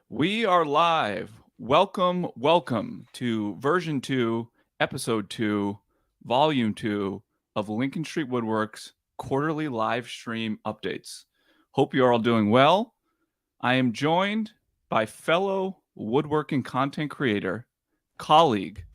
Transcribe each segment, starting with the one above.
We are live. Welcome to version 2, episode 2, volume 2 of Lincoln Street Woodworks quarterly live stream updates. Hope you are all doing well. I am joined by fellow woodworking content creator, colleague,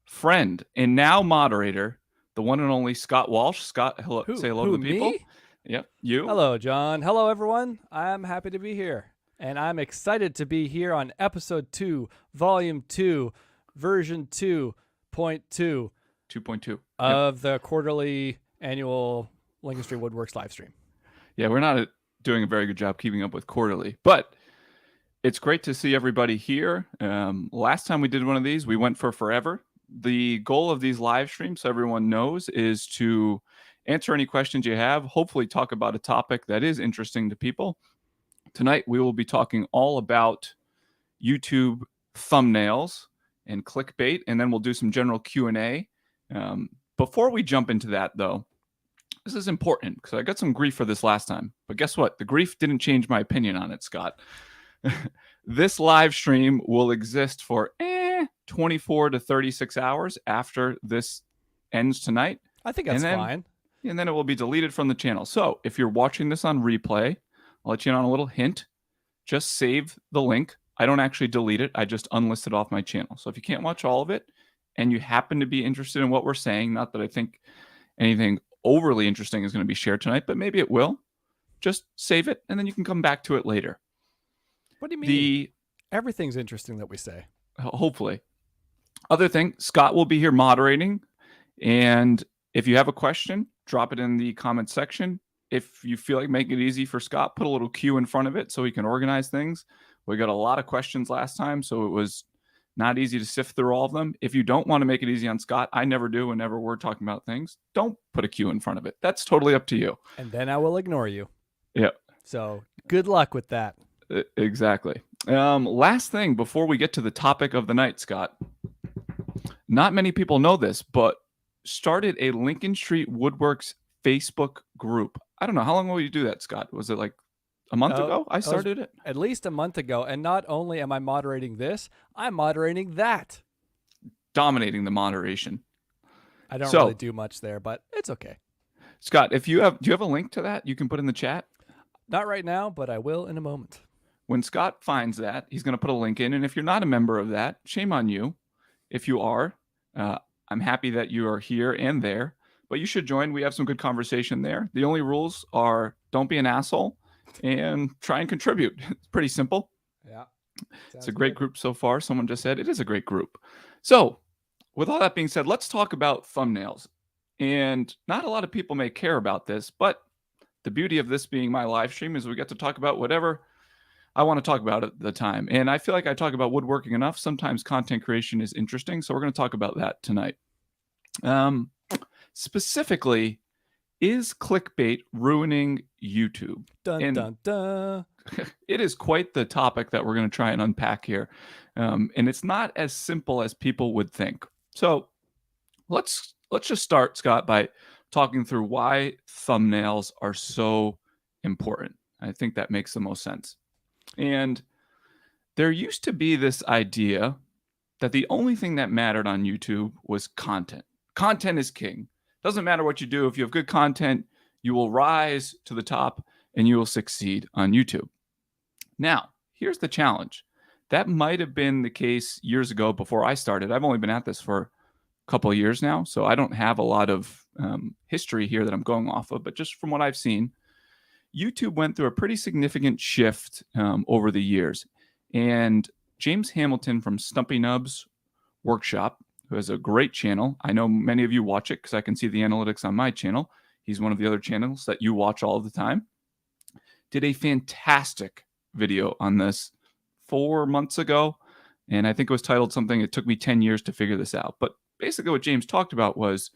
friend, and now moderator, the one and only Scott Walsh. Scott, hello, say hello to Who, the people. me? Yep, you. Hello, John. Hello, everyone. I'm happy to be here. And I'm excited to be here on episode 2, volume 2, version 2.2 2.2. of the quarterly annual Lincoln Street Woodworks live stream. Yeah, we're not doing a very good job keeping up with quarterly, but it's great to see everybody here. Last time we did one of these, we went for forever. The goal of these live streams, so everyone knows, is to answer any questions you have, hopefully talk about a topic that is interesting to people. Tonight, we will be talking all about YouTube thumbnails and clickbait, and then we'll do some general Q&A. Before we jump into that, though, this is important because I got some grief for this last time. But guess what? The grief didn't change my opinion on it, Scott. This live stream will exist for 24 to 36 hours after this ends tonight. I think that's fine. And then it will be deleted from the channel. So if you're watching this on replay, I'll let you in on a little hint. Just save the link. I don't actually delete it. I just unlist it off my channel. So if you can't watch all of it and you happen to be interested in what we're saying, not that I think anything overly interesting is going to be shared tonight, but maybe it will, just save it and then you can come back to it later. What do you mean? Everything's interesting that we say. Hopefully. Other thing, Scott will be here moderating. And if you have a question, drop it in the comment section. If you feel like making it easy for Scott, put a little Q in front of it so he can organize things. We got a lot of questions last time, so it was not easy to sift through all of them. If you don't want to make it easy on Scott, I never do whenever we're talking about things. Don't put a Q in front of it. That's totally up to you. And then I will ignore you. Yeah. So good luck with that. Exactly. Last thing before we get to the topic of the night, Scott. Not many people know this, but started a Lincoln Street Woodworks Facebook group. I don't know. How long will you do that, Scott? Was it like a month ago I started it? At least a month ago. And not only am I moderating this, I'm moderating that. Dominating the moderation. I don't really do much there, but it's okay. Scott, do you have a link to that you can put in the chat? Not right now, but I will in a moment. When Scott finds that, he's going to put a link in. And if you're not a member of that, shame on you. If you are, I'm happy that you are here and there, but you should join. We have some good conversation there. The only rules are don't be an asshole and try and contribute. It's pretty simple. Yeah. It's a great group so far. Someone just said it is a great group. So with all that being said, let's talk about thumbnails. And not a lot of people may care about this, but the beauty of this being my live stream is we get to talk about whatever I want to talk about at the time. And I feel like I talk about woodworking enough. Sometimes content creation is interesting. So we're going to talk about that tonight. Specifically, is clickbait ruining YouTube? Dun, dun, dun. It is quite the topic that we're going to try and unpack here. And it's not as simple as people would think. So let's just start, Scott, by talking through why thumbnails are so important. I think that makes the most sense. And there used to be this idea that the only thing that mattered on YouTube was content. Content is king. Doesn't matter what you do. If you have good content, you will rise to the top and you will succeed on YouTube. Now, here's the challenge. That might have been the case years ago before I started. I've only been at this for a couple of years now, so I don't have a lot of history here that I'm going off of, but just from what I've seen, YouTube went through a pretty significant shift over the years. And James Hamilton from Stumpy Nubs Workshop, who has a great channel. I know many of you watch it because I can see the analytics on my channel. He's one of the other channels that you watch all the time. Did a fantastic video on this 4 months ago. And I think it was titled something, "It Took Me 10 Years to Figure This Out." But basically what James talked about was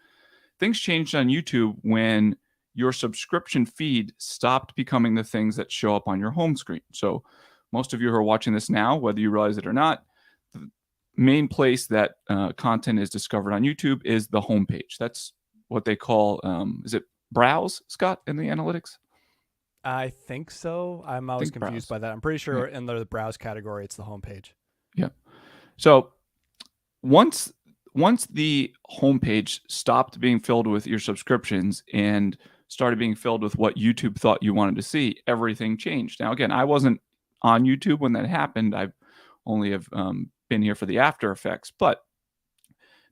things changed on YouTube when your subscription feed stopped becoming the things that show up on your home screen. So most of you who are watching this now, whether you realize it or not, the main place that content is discovered on YouTube is the homepage. That's what they call, is it browse, Scott, in the analytics? I think so. I'm always Think confused browse. by that. I'm pretty Yeah. sure in the browse category, it's the homepage. Yeah. So once once the homepage stopped being filled with your subscriptions and started being filled with what YouTube thought you wanted to see, everything changed. Now, again, I wasn't on YouTube when that happened. I only have been here for the after effects. But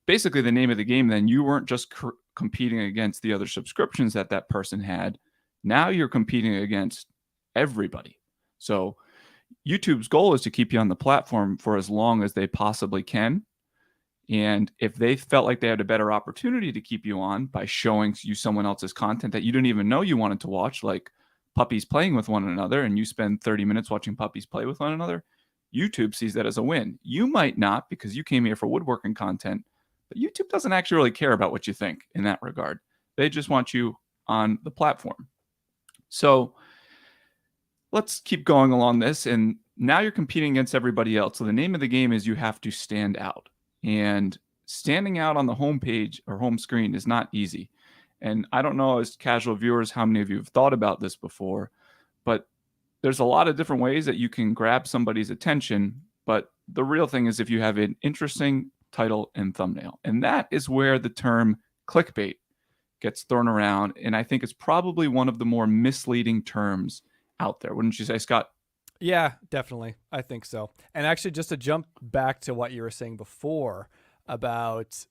basically, the name of the game then, you weren't just competing against the other subscriptions that that person had. Now you're competing against everybody. So YouTube's goal is to keep you on the platform for as long as they possibly can. And if they felt like they had a better opportunity to keep you on by showing you someone else's content that you didn't even know you wanted to watch, like puppies playing with one another, and you spend 30 minutes watching puppies play with one another, YouTube sees that as a win. You might not, because you came here for woodworking content, but YouTube doesn't actually really care about what you think in that regard. They just want you on the platform. So let's keep going along this. And now you're competing against everybody else. So the name of the game is you have to stand out. And standing out on the homepage or home screen is not easy. And I don't know, as casual viewers, how many of you have thought about this before, but there's a lot of different ways that you can grab somebody's attention. But the real thing is if you have an interesting title and thumbnail. And that is where the term clickbait gets thrown around. And I think it's probably one of the more misleading terms out there. Wouldn't you say, Scott? Yeah, definitely. I think so. And actually, just to jump back to what you were saying before about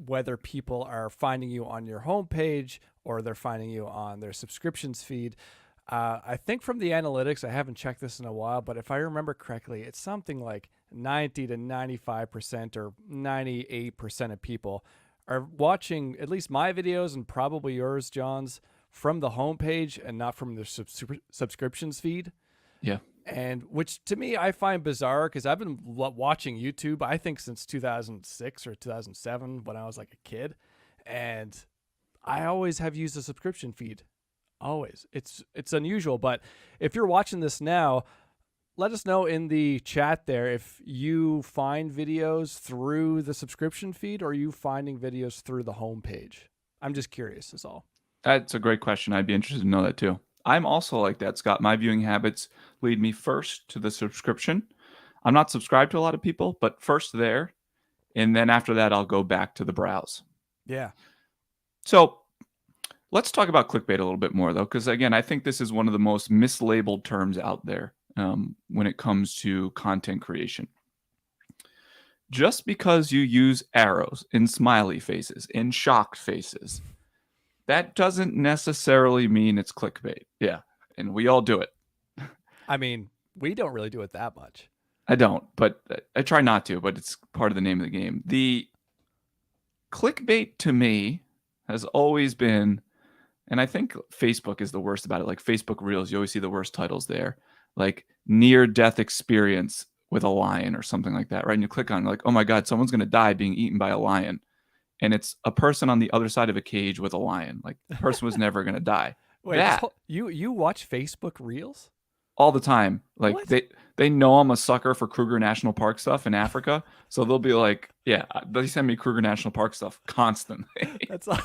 whether people are finding you on your homepage or they're finding you on their subscriptions feed, I think from the analytics, I haven't checked this in a while, but if I remember correctly, it's something like 90 to 95% or 98% of people are watching at least my videos and probably yours, John's, from the homepage and not from the subscriptions feed. Yeah. And which to me, I find bizarre because I've been watching YouTube, I think since 2006 or 2007 when I was like a kid. And I always have used a subscription feed. Always. It's unusual. But if you're watching this now, let us know in the chat there if you find videos through the subscription feed or are you finding videos through the homepage. I'm just curious, is all. That's a great question. I'd be interested to know that too. I'm also like that, Scott. My viewing habits lead me first to the subscription. I'm not subscribed to a lot of people, but first there. And then after that, I'll go back to the browse. Yeah. So let's talk about clickbait a little bit more, though, because again, I think this is one of the most mislabeled terms out there when it comes to content creation. Just because you use arrows and smiley faces and shocked faces, that doesn't necessarily mean it's clickbait. Yeah. And we all do it. I mean, we don't really do it that much. I don't, but I try not to, but it's part of the name of the game. The clickbait to me has always been, and I think Facebook is the worst about it. Like Facebook Reels, you always see the worst titles there, like near death experience with a lion or something like that, right? And you click on like, oh my God, someone's going to die being eaten by a lion. And it's a person on the other side of a cage with a lion. Like the person was never going to die. Wait, that you watch Facebook Reels? all the time. Like What? they know I'm a sucker for Kruger National Park stuff in Africa. So they'll be like, yeah, they send me Kruger National Park stuff constantly. That's all.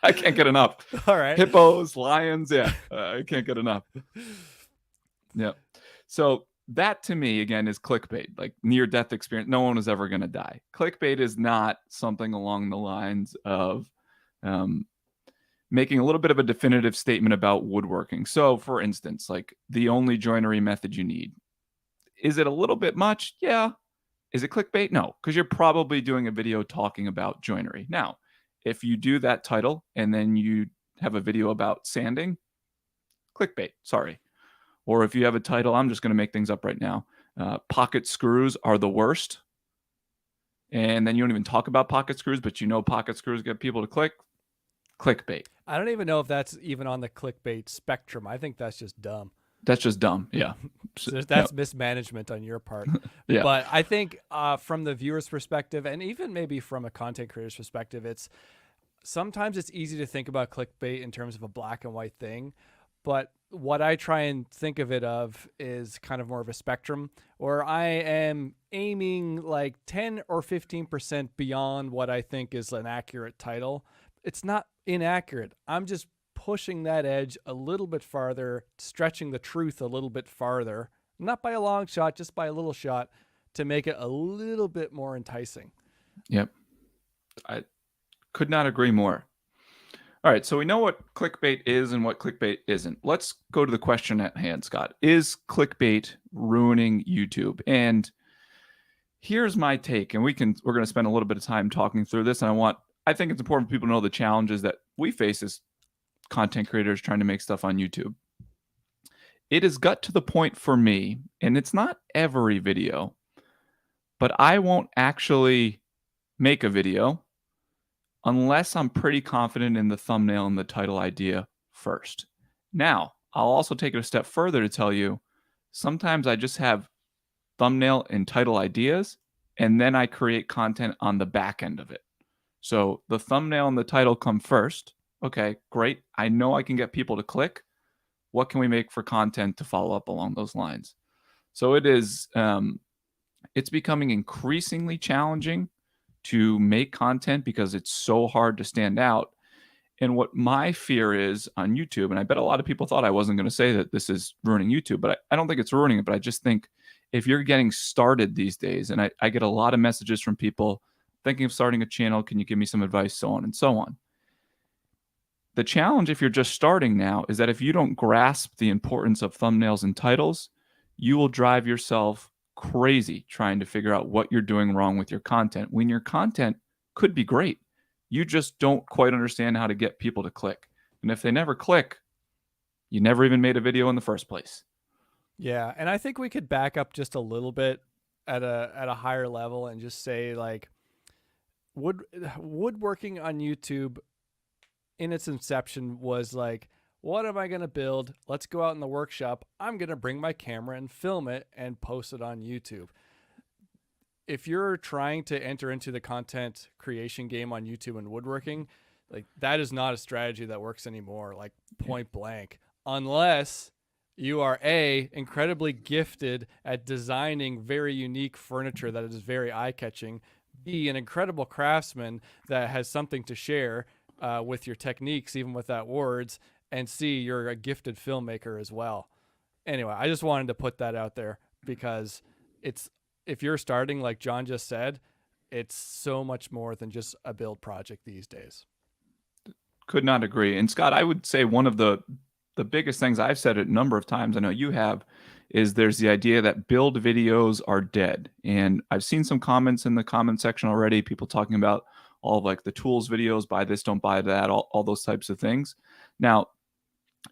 I can't get enough. All right. Hippos, lions. Yeah. I can't get enough. Yeah. So that to me, again, is clickbait, like near death experience. No one is ever going to die. Clickbait is not something along the lines of making a little bit of a definitive statement about woodworking. So, for instance, like the only joinery method you need. Is it a little bit much? Yeah. Is it clickbait? No, because you're probably doing a video talking about joinery. Now, if you do that title and then you have a video about sanding, clickbait, sorry. Or if you have a title, I'm just going to make things up right now. Pocket screws are the worst. And then you don't even talk about pocket screws, but you know pocket screws get people to click. Clickbait. I don't even know if that's even on the clickbait spectrum. I think that's just dumb. That's just dumb. Yeah. So that's mismanagement on your part. Yeah. But I think from the viewer's perspective, and even maybe from a content creator's perspective, sometimes it's easy to think about clickbait in terms of a black and white thing. But what I try and think of it of is kind of more of a spectrum where I am aiming like 10 or 15% beyond what I think is an accurate title. It's not inaccurate. I'm just pushing that edge a little bit farther, stretching the truth a little bit farther, not by a long shot, just by a little shot, to make it a little bit more enticing. Yep. I could not agree more. All right, so we know what clickbait is and what clickbait isn't. Let's go to the question at hand, Scott. Is clickbait ruining YouTube? And here's my take, and we're going to spend a little bit of time talking through this. And I think it's important for people to know the challenges that we face as content creators trying to make stuff on YouTube. It has got to the point for me, and it's not every video, but I won't actually make a video unless I'm pretty confident in the thumbnail and the title idea first. Now, I'll also take it a step further to tell you, sometimes I just have thumbnail and title ideas, and then I create content on the back end of it. So the thumbnail and the title come first. Okay, great. I know I can get people to click. What can we make for content to follow up along those lines? So it's becoming increasingly challenging to make content because it's so hard to stand out. And what my fear is on YouTube, and I bet a lot of people thought I wasn't going to say that this is ruining YouTube, but I don't think it's ruining it. But I just think if you're getting started these days, and I get a lot of messages from people thinking of starting a channel, can you give me some advice, so on and so on. The challenge if you're just starting now is that if you don't grasp the importance of thumbnails and titles, you will drive yourself crazy trying to figure out what you're doing wrong with your content when your content could be great. You just don't quite understand how to get people to click. And if they never click, you never even made a video in the first place. Yeah, and I think we could back up just a little bit at a higher level and just say, like, woodworking on YouTube in its inception was like, what am I going to build? Let's go out in the workshop. I'm going to bring my camera and film it and post it on YouTube. If you're trying to enter into the content creation game on YouTube and woodworking, like, that is not a strategy that works anymore, like, point blank, unless you are incredibly gifted at designing very unique furniture that is very eye-catching, B, an incredible craftsman that has something to share with your techniques, even without words, and C, you're a gifted filmmaker as well. Anyway, I just wanted to put that out there because if you're starting, like John just said, it's so much more than just a build project these days. Could not agree. And Scott, I would say one of the biggest things, I've said it a number of times, I know you have, is there's the idea that build videos are dead. And I've seen some comments in the comment section already, people talking about all of like the tools videos, buy this, don't buy that, all those types of things. Now,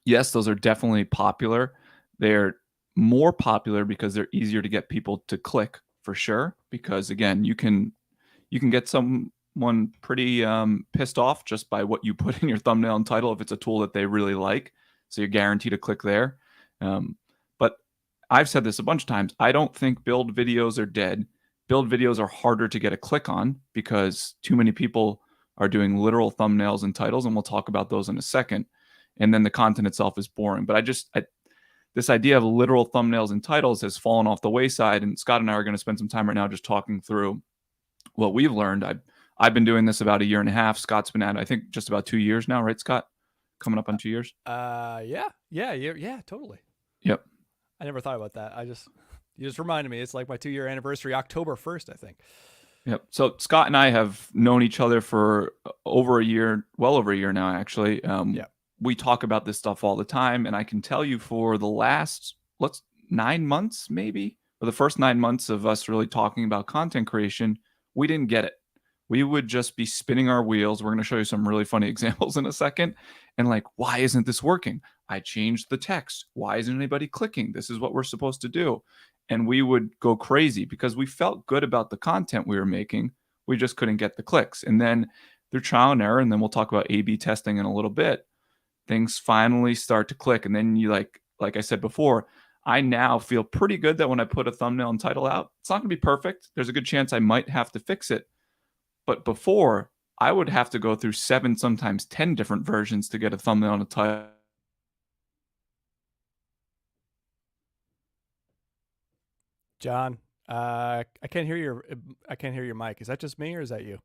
yes, those are definitely popular. They're more popular because they're easier to get people to click, for sure. Because again, you can get someone pretty pissed off just by what you put in your thumbnail and title if it's a tool that they really like. So you're guaranteed to click there. But I've said this a bunch of times. I don't think build videos are dead. Build videos are harder to get a click on because too many people are doing literal thumbnails and titles, and we'll talk about those in a second. And then the content itself is boring. But this idea of literal thumbnails and titles has fallen off the wayside. And Scott and I are going to spend some time right now just talking through what we've learned. I've been doing this about a year and a half. Scott's been at it, I think, just about 2 years now, right, Scott? Coming up on 2 years. Yeah, totally. Yep. I never thought about that. You just reminded me. It's like my 2-year anniversary, October 1st, I think. Yep. So Scott and I have known each other for over a year, well over a year now, actually. We talk about this stuff all the time, and I can tell you for the last 9 months, maybe, or the first 9 months of us really talking about content creation, we didn't get it. We would just be spinning our wheels. We're going to show you some really funny examples in a second. And like, why isn't this working? I changed the text. Why isn't anybody clicking? This is what we're supposed to do. And we would go crazy because we felt good about the content we were making. We just couldn't get the clicks. And then through trial and error, and then we'll talk about A/B testing in a little bit, things finally start to click. And then you like I said before, I now feel pretty good that when I put a thumbnail and title out, it's not going to be perfect. There's a good chance I might have to fix it. But before, I would have to go through 7, sometimes 10 different versions to get a thumbnail and a title. John, I can't hear your mic. Is that just me or is that you?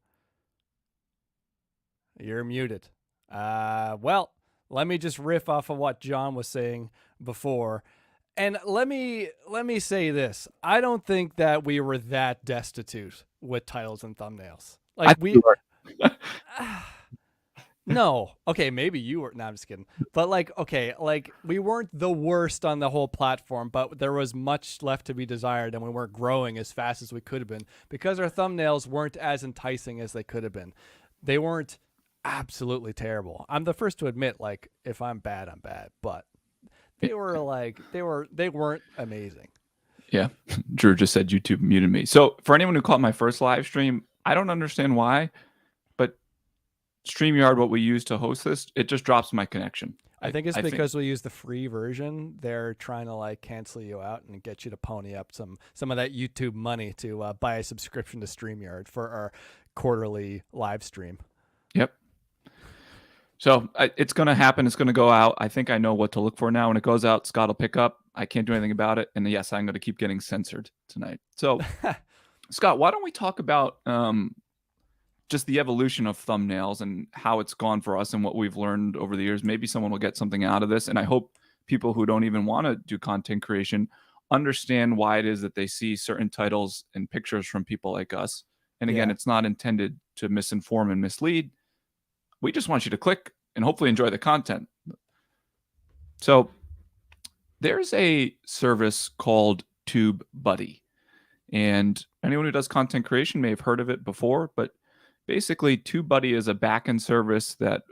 You're muted. Well, let me just riff off of what John was saying before. And let me say this. I don't think that we were that destitute with titles and thumbnails. I Like think you we are. no. Okay, maybe you were. No, I'm just kidding. But like, okay, like we weren't the worst on the whole platform, but there was much left to be desired, and we weren't growing as fast as we could have been because our thumbnails weren't as enticing as they could have been. They weren't absolutely terrible. I'm the first to admit, like, if I'm bad, I'm bad. But they were like, they weren't amazing. Yeah. Drew just said YouTube muted me. So for anyone who caught my first live stream, I don't understand why, but StreamYard, what we use to host this, it just drops my connection. I think it's because we use the free version. They're trying to like cancel you out and get you to pony up some of that YouTube money to buy a subscription to StreamYard for our quarterly live stream. Yep. So it's going to happen. It's going to go out. I think I know what to look for now. When it goes out, Scott will pick up. I can't do anything about it. And yes, I'm going to keep getting censored tonight. So, Scott, why don't we talk about just the evolution of thumbnails and how it's gone for us and what we've learned over the years? Maybe someone will get something out of this. And I hope people who don't even want to do content creation understand why it is that they see certain titles and pictures from people like us. And again, it's not intended to misinform and mislead. We just want you to click and hopefully enjoy the content. So there's a service called TubeBuddy. And anyone who does content creation may have heard of it before, but basically TubeBuddy is a backend service that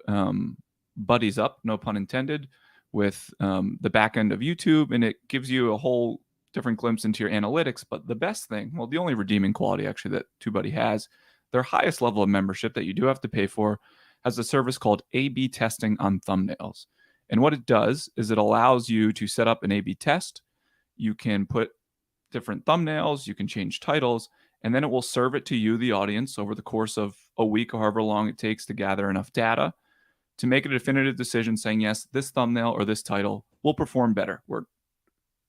buddies up, no pun intended, with the backend of YouTube, and it gives you a whole different glimpse into your analytics. But the best thing, well, the only redeeming quality actually that TubeBuddy has, their highest level of membership that you do have to pay for, has a service called A/B testing on thumbnails. And what it does is it allows you to set up an A/B test. You can put different thumbnails, you can change titles, and then it will serve it to you, the audience, over the course of a week or however long it takes to gather enough data to make a definitive decision saying, yes, this thumbnail or this title will perform better.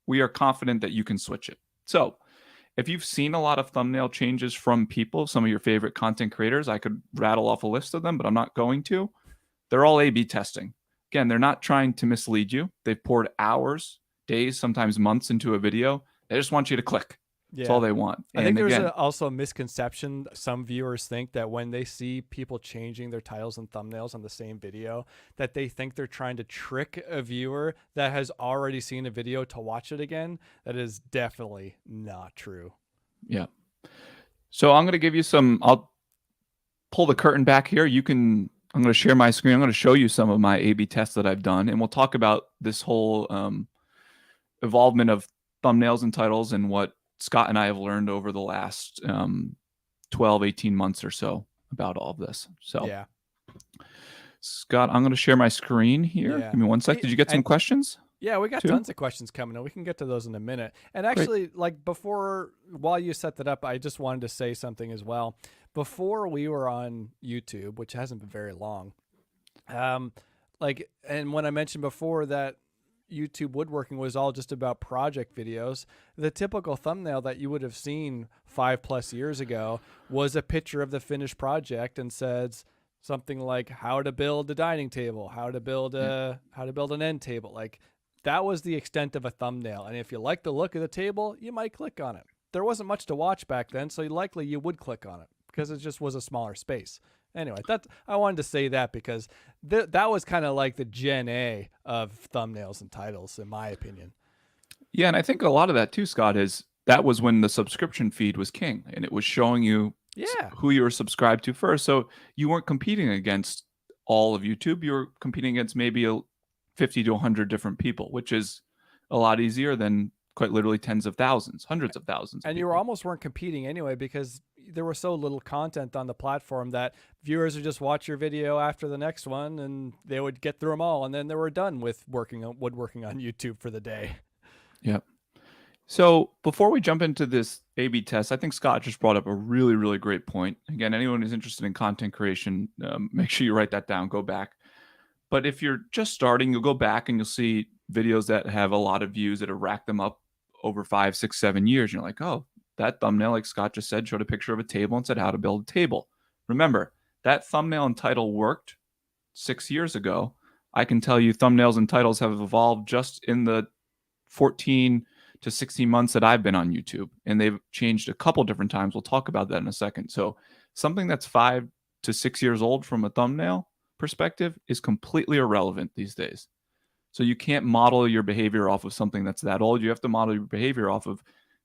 We are confident that you can switch it. So if you've seen a lot of thumbnail changes from people, some of your favorite content creators, I could rattle off a list of them, but I'm not going to. They're all A/B testing. Again, they're not trying to mislead you. They've poured hours, days, sometimes months into a video. They just want you to click. That's all they want. I think there's also a misconception. Some viewers think that when they see people changing their titles and thumbnails on the same video, that they think they're trying to trick a viewer that has already seen a video to watch it again. That is definitely not true. Yeah. So I'm going to give you I'll pull the curtain back here. I'm going to share my screen. I'm going to show you some of my A/B tests that I've done, and we'll talk about this whole evolvement of thumbnails and titles and what Scott and I have learned over the last 12, 18 months or so about all of this. So, yeah. Scott, I'm going to share my screen here. Give me one sec. Did you get some questions? Yeah, we got tons of questions coming in. We can get to those in a minute. And actually, like while you set that up, I just wanted to say something as well. Before we were on YouTube, which hasn't been very long, and when I mentioned before that YouTube woodworking was all just about project videos, the typical thumbnail that you would have seen 5+ years ago was a picture of the finished project and says something like how to build a dining table, how to build an end table. Like that was the extent of a thumbnail. And if you like the look of the table, you might click on it. There wasn't much to watch back then, so likely you would click on it because it just was a smaller space. Anyway, I wanted to say that because that was kind of like the Gen A of thumbnails and titles, in my opinion. Yeah, and I think a lot of that too, Scott, is that was when the subscription feed was king, and it was showing you who you were subscribed to first. So you weren't competing against all of YouTube. You were competing against maybe 50 to 100 different people, which is a lot easier than quite literally tens of thousands, hundreds of thousands. And you weren't competing anyway because there was so little content on the platform that viewers would just watch your video after the next one and they would get through them all. And then they were done with woodworking on YouTube for the day. Yep. So before we jump into this A/B test, I think Scott just brought up a really, really great point. Again, anyone who's interested in content creation, make sure you write that down, go back. But if you're just starting, you'll go back and you'll see videos that have a lot of views that have racked them up over 5, 6, 7 years. You're like, oh, that thumbnail, like Scott just said, showed a picture of a table and said how to build a table. Remember, that thumbnail and title worked 6 years ago, I can tell you thumbnails and titles have evolved just in the 14 to 16 months that I've been on YouTube, and they've changed a couple different times. We'll talk about that in a second. So something that's 5 to 6 years old from a thumbnail perspective is completely irrelevant these days. So you can't model your behavior off of something that's that old. You have to model your behavior off of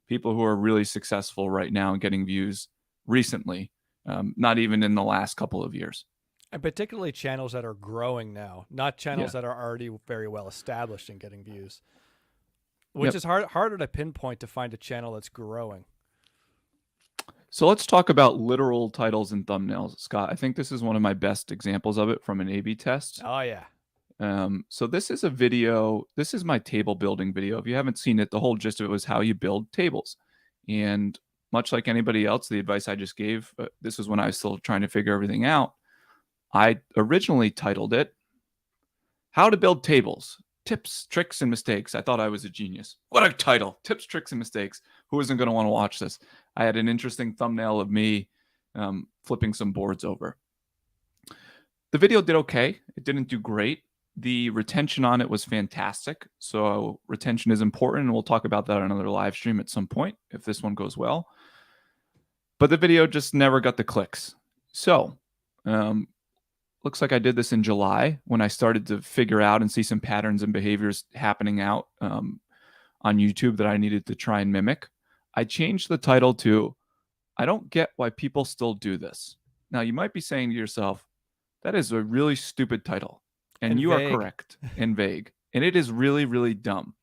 people who are really successful right now and getting views recently, not even in the last couple of years. And particularly channels that are growing now, not channels Yeah. that are already very well established and getting views, which Yep. is harder to pinpoint to find a channel that's growing. So let's talk about literal titles and thumbnails, Scott. I think this is one of my best examples of it from an A/B test. Oh yeah. So this is a video. This is my table building video. If you haven't seen it, the whole gist of it was how you build tables. And much like anybody else, the advice I just gave, this was when I was still trying to figure everything out. I originally titled it, How to Build Tables, Tips, Tricks, and Mistakes. I thought I was a genius. What a title, Tips, Tricks, and Mistakes. Who isn't going to want to watch this? I had an interesting thumbnail of me flipping some boards over. The video did okay. It didn't do great. The retention on it was fantastic. So retention is important, and we'll talk about that on another live stream at some point if this one goes well. But the video just never got the clicks. So looks like I did this in July when I started to figure out and see some patterns and behaviors happening out on YouTube that I needed to try and mimic. I changed the title to, I don't get why people still do this. Now, you might be saying to yourself, that is a really stupid title. And you vague. are correct, and vague. And it is really, really dumb.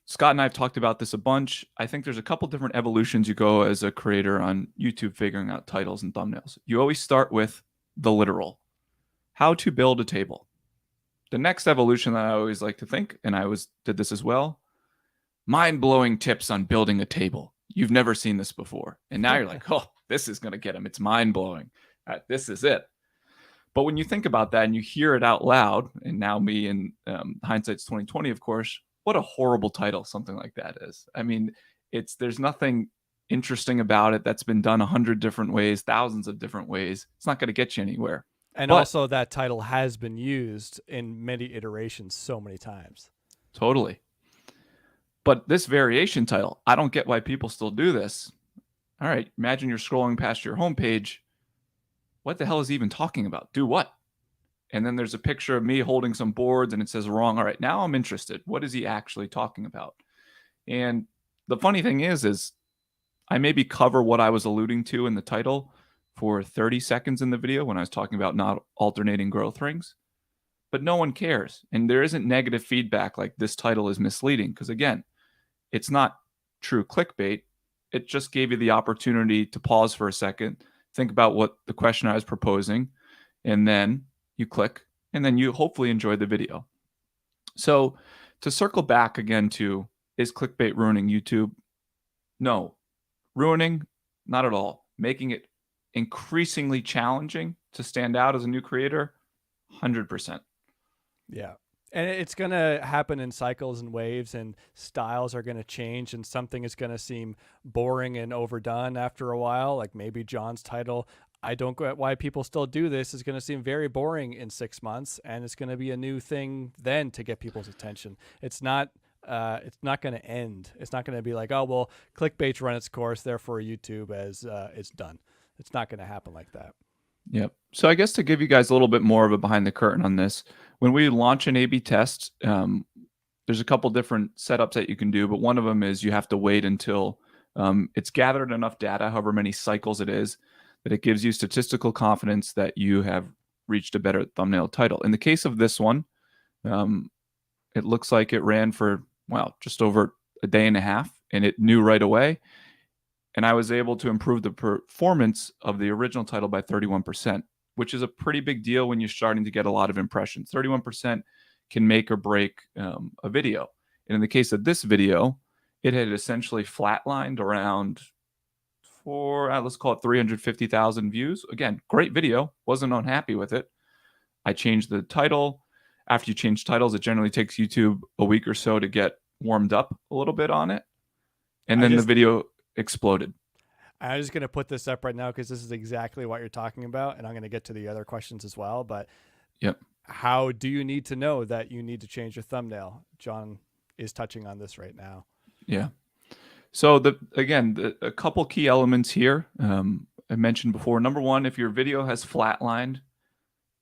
Scott and I have talked about this a bunch. I think there's a couple different evolutions you go as a creator on YouTube figuring out titles and thumbnails. You always start with the literal, how to build a table. The next evolution that I always like to think, and I did this as well, mind-blowing tips on building a table. You've never seen this before. And now you're like, oh, this is going to get them. It's mind-blowing. This is it. But when you think about that and you hear it out loud, and now me in hindsight's 2020, of course, what a horrible title something like that is. I mean, there's nothing interesting about it that's been done 100 different ways, thousands of different ways. It's not going to get you anywhere. And also that title has been used in many iterations so many times. Totally. But this variation title, I don't get why people still do this. All right, imagine you're scrolling past your homepage. What the hell is he even talking about? Do what? And then there's a picture of me holding some boards and it says wrong. All right, now I'm interested. What is he actually talking about? And the funny thing is I maybe cover what I was alluding to in the title for 30 seconds in the video when I was talking about not alternating growth rings, but no one cares. And there isn't negative feedback like this title is misleading because, again, it's not true clickbait. It just gave you the opportunity to pause for a second, think about what the question I was proposing, and then you click, and then you hopefully enjoy the video. So to circle back again to, is clickbait ruining YouTube? No. Ruining? Not at all. Making it increasingly challenging to stand out as a new creator? 100%. Yeah. And it's going to happen in cycles and waves, and styles are going to change, and something is going to seem boring and overdone after a while. Like maybe John's title, I don't get why people still do this, is going to seem very boring in 6 months, and it's going to be a new thing then to get people's attention. It's not going to end. It's not going to be like, oh, well, clickbait's run its course, therefore YouTube it's done. It's not going to happen like that. Yep. So I guess to give you guys a little bit more of a behind the curtain on this, when we launch an A/B test, there's a couple different setups that you can do, but one of them is you have to wait until it's gathered enough data, however many cycles it is, that it gives you statistical confidence that you have reached a better thumbnail title. In the case of this one, it looks like it ran for, just over a day and a half, and it knew right away. And I was able to improve the performance of the original title by 31%, which is a pretty big deal when you're starting to get a lot of impressions. 31% can make or break a video. And in the case of this video, it had essentially flatlined around let's call it 350,000 views. Again, great video. Wasn't unhappy with it. I changed the title. After you change titles, it generally takes YouTube a week or so to get warmed up a little bit on it. And then the video exploded. I'm just going to put this up right now because this is exactly what you're talking about. And I'm going to get to the other questions as well. But Yep. how do you need to know that you need to change your thumbnail? John is touching on this right now. Yeah. So a couple key elements here. I mentioned before. Number one, if your video has flatlined,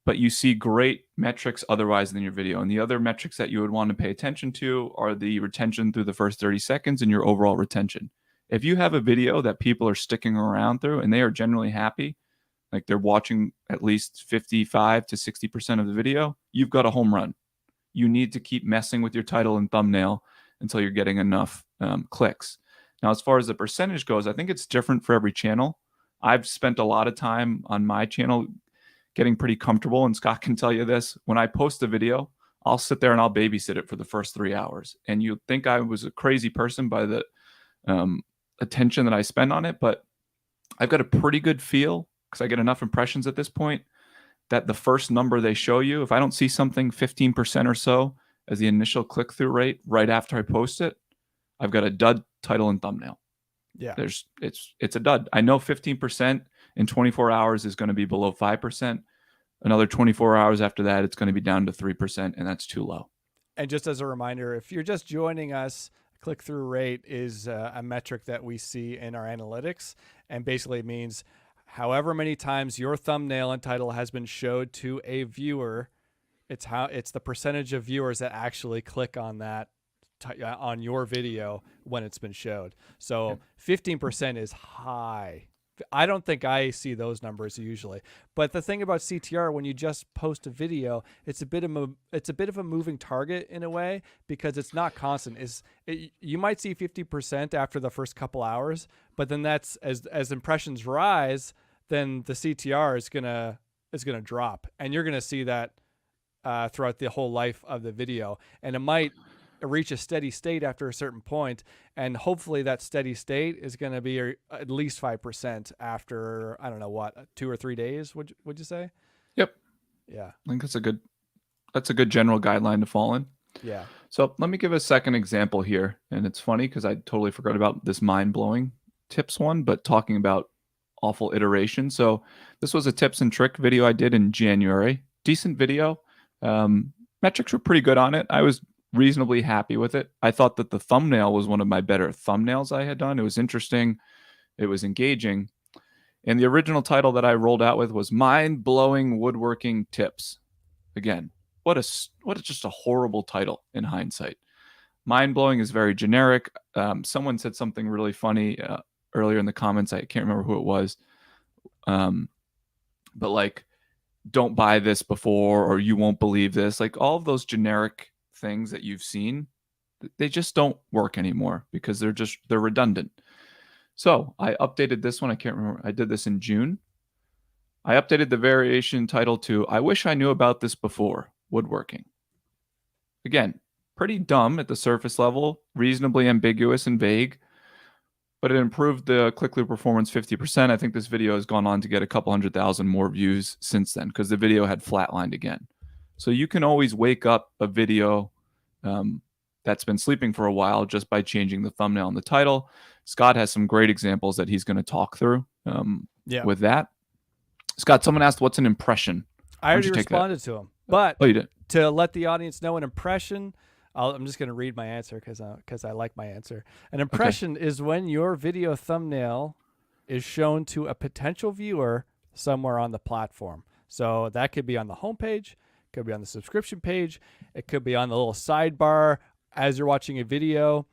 but you see great metrics otherwise than your video, and the other metrics that you would want to pay attention to are the retention through the first 30 seconds and your overall retention. If you have a video that people are sticking around through and they are generally happy, like they're watching at least 55 to 60% of the video, you've got a home run. You need to keep messing with your title and thumbnail until you're getting enough clicks. Now, as far as the percentage goes, I think it's different for every channel. I've spent a lot of time on my channel getting pretty comfortable, and Scott can tell you this. When I post a video, I'll sit there and I'll babysit it for the first 3 hours. And you'd think I was a crazy person by the attention that I spend on it, but I've got a pretty good feel, because I get enough impressions at this point, that the first number they show you, if I don't see something 15% or so as the initial click-through rate right after I post it, I've got a dud title and thumbnail. Yeah. It's a dud. I know 15% in 24 hours is going to be below 5%. Another 24 hours after that, it's going to be down to 3%, and that's too low. And just as a reminder, if you're just joining us, click-through rate is a metric that we see in our analytics, and basically means however many times your thumbnail and title has been showed to a viewer, it's the percentage of viewers that actually click on that on your video when it's been showed. So 15% is high. I don't think I see those numbers usually. But the thing about CTR, when you just post a video, it's a bit of a moving target in a way, because it's not constant. You might see 50% after the first couple hours, but then that's as impressions rise, then the CTR is gonna drop, and you're gonna see that throughout the whole life of the video, and it might reach a steady state after a certain point, and hopefully that steady state is going to be at least 5% after, I don't know what, 2 or 3 days, would you say? Yep. Yeah. I think that's a good general guideline to fall in. Yeah. So let me give a second example here. And it's funny because I totally forgot about this mind-blowing tips one, but talking about awful iteration. So this was a tips and trick video I did in January. Decent video. Metrics were pretty good on it. I was reasonably happy with it. I thought that the thumbnail was one of my better thumbnails I had done. It was interesting. It was engaging. And the original title that I rolled out with was Mind-Blowing Woodworking Tips. Again, what just a horrible title in hindsight. Mind-blowing is very generic. Someone said something really funny earlier in the comments. I can't remember who it was. But like, don't buy this before, or you won't believe this. Like all of those generic things that you've seen, they just don't work anymore because they're redundant. So I updated this one. I can't remember. I did this in June. I updated the variation title to I wish I knew about this before, woodworking. Again, pretty dumb at the surface level, reasonably ambiguous and vague, but it improved the click-through performance 50%. I think this video has gone on to get a couple 100,000 more views since then because the video had flatlined again. So you can always wake up a video that's been sleeping for a while just by changing the thumbnail and the title. Scott has some great examples that he's going to talk through with that. Scott, someone asked, what's an impression? I already responded to him. But you did? To let the audience know, an impression, I'm just going to read my answer because I like my answer. An impression is when your video thumbnail is shown to a potential viewer somewhere on the platform. So that could be on the homepage, could be on the subscription page, it could be on the little sidebar as you're watching a video,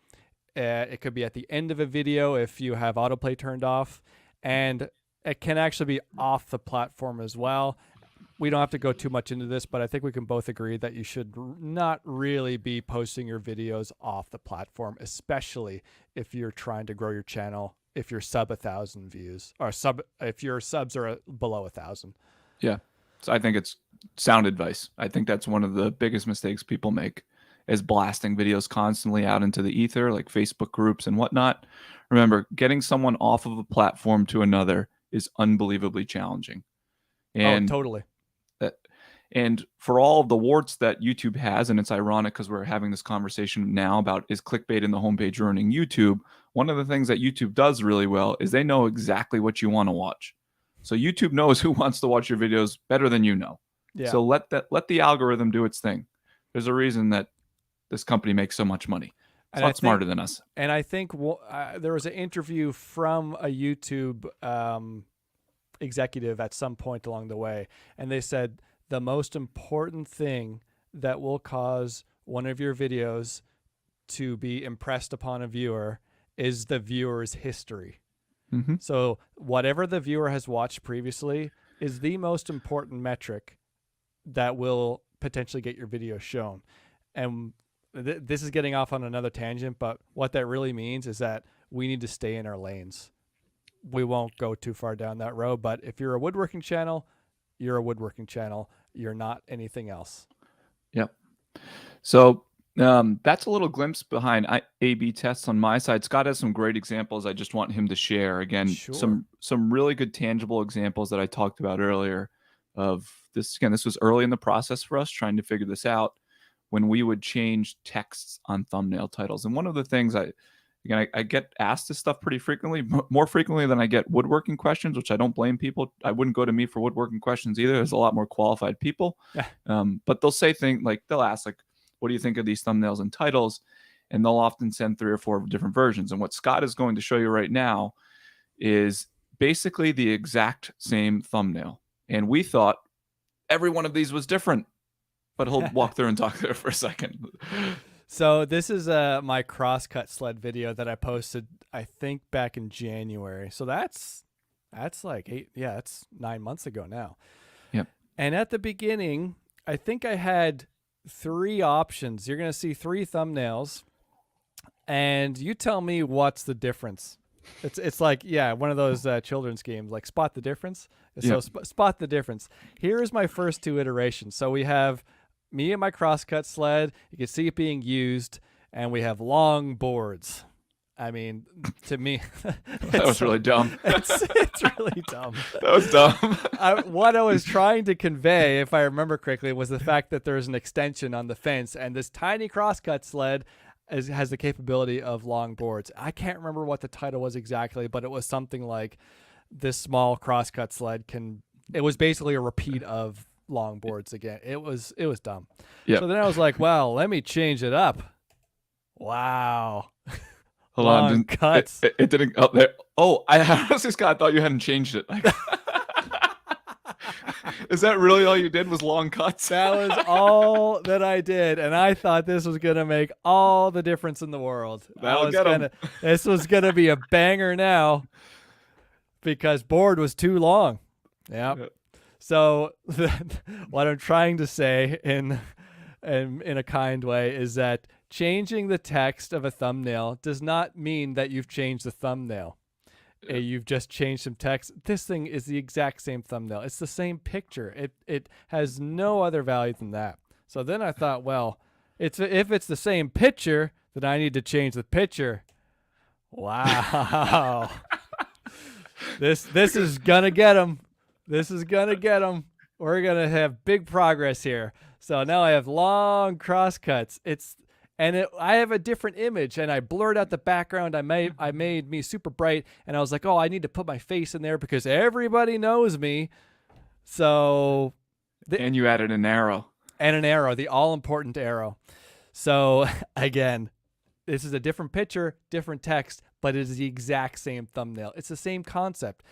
it could be at the end of a video if you have autoplay turned off, and it can actually be off the platform as well. We don't have to go too much into this, but I think we can both agree that you should not really be posting your videos off the platform, especially if you're trying to grow your channel, if you're sub 1,000 views, or if your subs are below 1,000. Yeah. So I think it's sound advice. I think that's one of the biggest mistakes people make, is blasting videos constantly out into the ether, like Facebook groups and whatnot. Remember, getting someone off of a platform to another is unbelievably challenging. And totally. And for all of the warts that YouTube has, and it's ironic because we're having this conversation now about is clickbait in the homepage ruining YouTube, one of the things that YouTube does really well is they know exactly what you want to watch. So YouTube knows who wants to watch your videos better than you know. Yeah. So let the algorithm do its thing. There's a reason that this company makes so much money. It's a lot smarter than us. And I think there was an interview from a YouTube executive at some point along the way, and they said the most important thing that will cause one of your videos to be impressed upon a viewer is the viewer's history. Mm-hmm. So whatever the viewer has watched previously is the most important metric that will potentially get your video shown. And this is getting off on another tangent, but what that really means is that we need to stay in our lanes. We won't go too far down that road, but if you're a woodworking channel, you're a woodworking channel. You're not anything else. Yep. So that's a little glimpse behind A/B tests on my side. Scott has some great examples. I just want him to share again. Sure. Some really good tangible examples that I talked about earlier of this. Again, this was early in the process for us trying to figure this out when we would change texts on thumbnail titles. And one of the things I get asked this stuff pretty frequently, more frequently than I get woodworking questions, which I don't blame people. I wouldn't go to me for woodworking questions either. There's a lot more qualified people. But they'll say things like, they'll ask like, what do you think of these thumbnails and titles? And they'll often send 3 or 4 different versions. And what Scott is going to show you right now is basically the exact same thumbnail. And we thought every one of these was different, but he'll walk through and talk there for a second. So this is my crosscut sled video that I posted, I think, back in January. So that's like that's 9 months ago now. Yep. And at the beginning, I think I had 3 options. You're going to see 3 thumbnails, and you tell me what's the difference. It's like, one of those children's games, like spot the difference. So spot the difference. Here's my first 2 iterations. So we have me and my crosscut sled. You can see it being used, and we have long boards. I mean, to me, that was really dumb. It's really dumb. That was dumb. What I was trying to convey, if I remember correctly, was the fact that there's an extension on the fence, and this tiny crosscut sled has the capability of long boards. I can't remember what the title was exactly, but it was something like this small crosscut sled can. It was basically a repeat of long boards again. It was dumb. Yeah. So then I was like, well, let me change it up. Wow. Hold on. Cuts. It didn't. Oh, there. Oh, I honestly, Scott, thought you hadn't changed it. Is that really all you did was long cuts? That was all that I did, and I thought this was gonna make all the difference in the world. This was gonna be a banger now, because board was too long. Yep. So what I'm trying to say in a kind way is that changing the text of a thumbnail does not mean that you've changed the thumbnail. You've just changed some text. This thing is the exact same thumbnail. It's the same picture. It has no other value than that. So then I thought, well, if it's the same picture, then I need to change the picture. Wow. This is gonna get them. This is gonna get them. We're gonna have big progress here. So now I have long crosscuts. I have a different image, and I blurred out the background. I made me super bright, and I was like, oh, I need to put my face in there because everybody knows me. So, and you added an arrow. And an arrow, the all-important arrow. So again, this is a different picture, different text, but it is the exact same thumbnail. It's the same concept.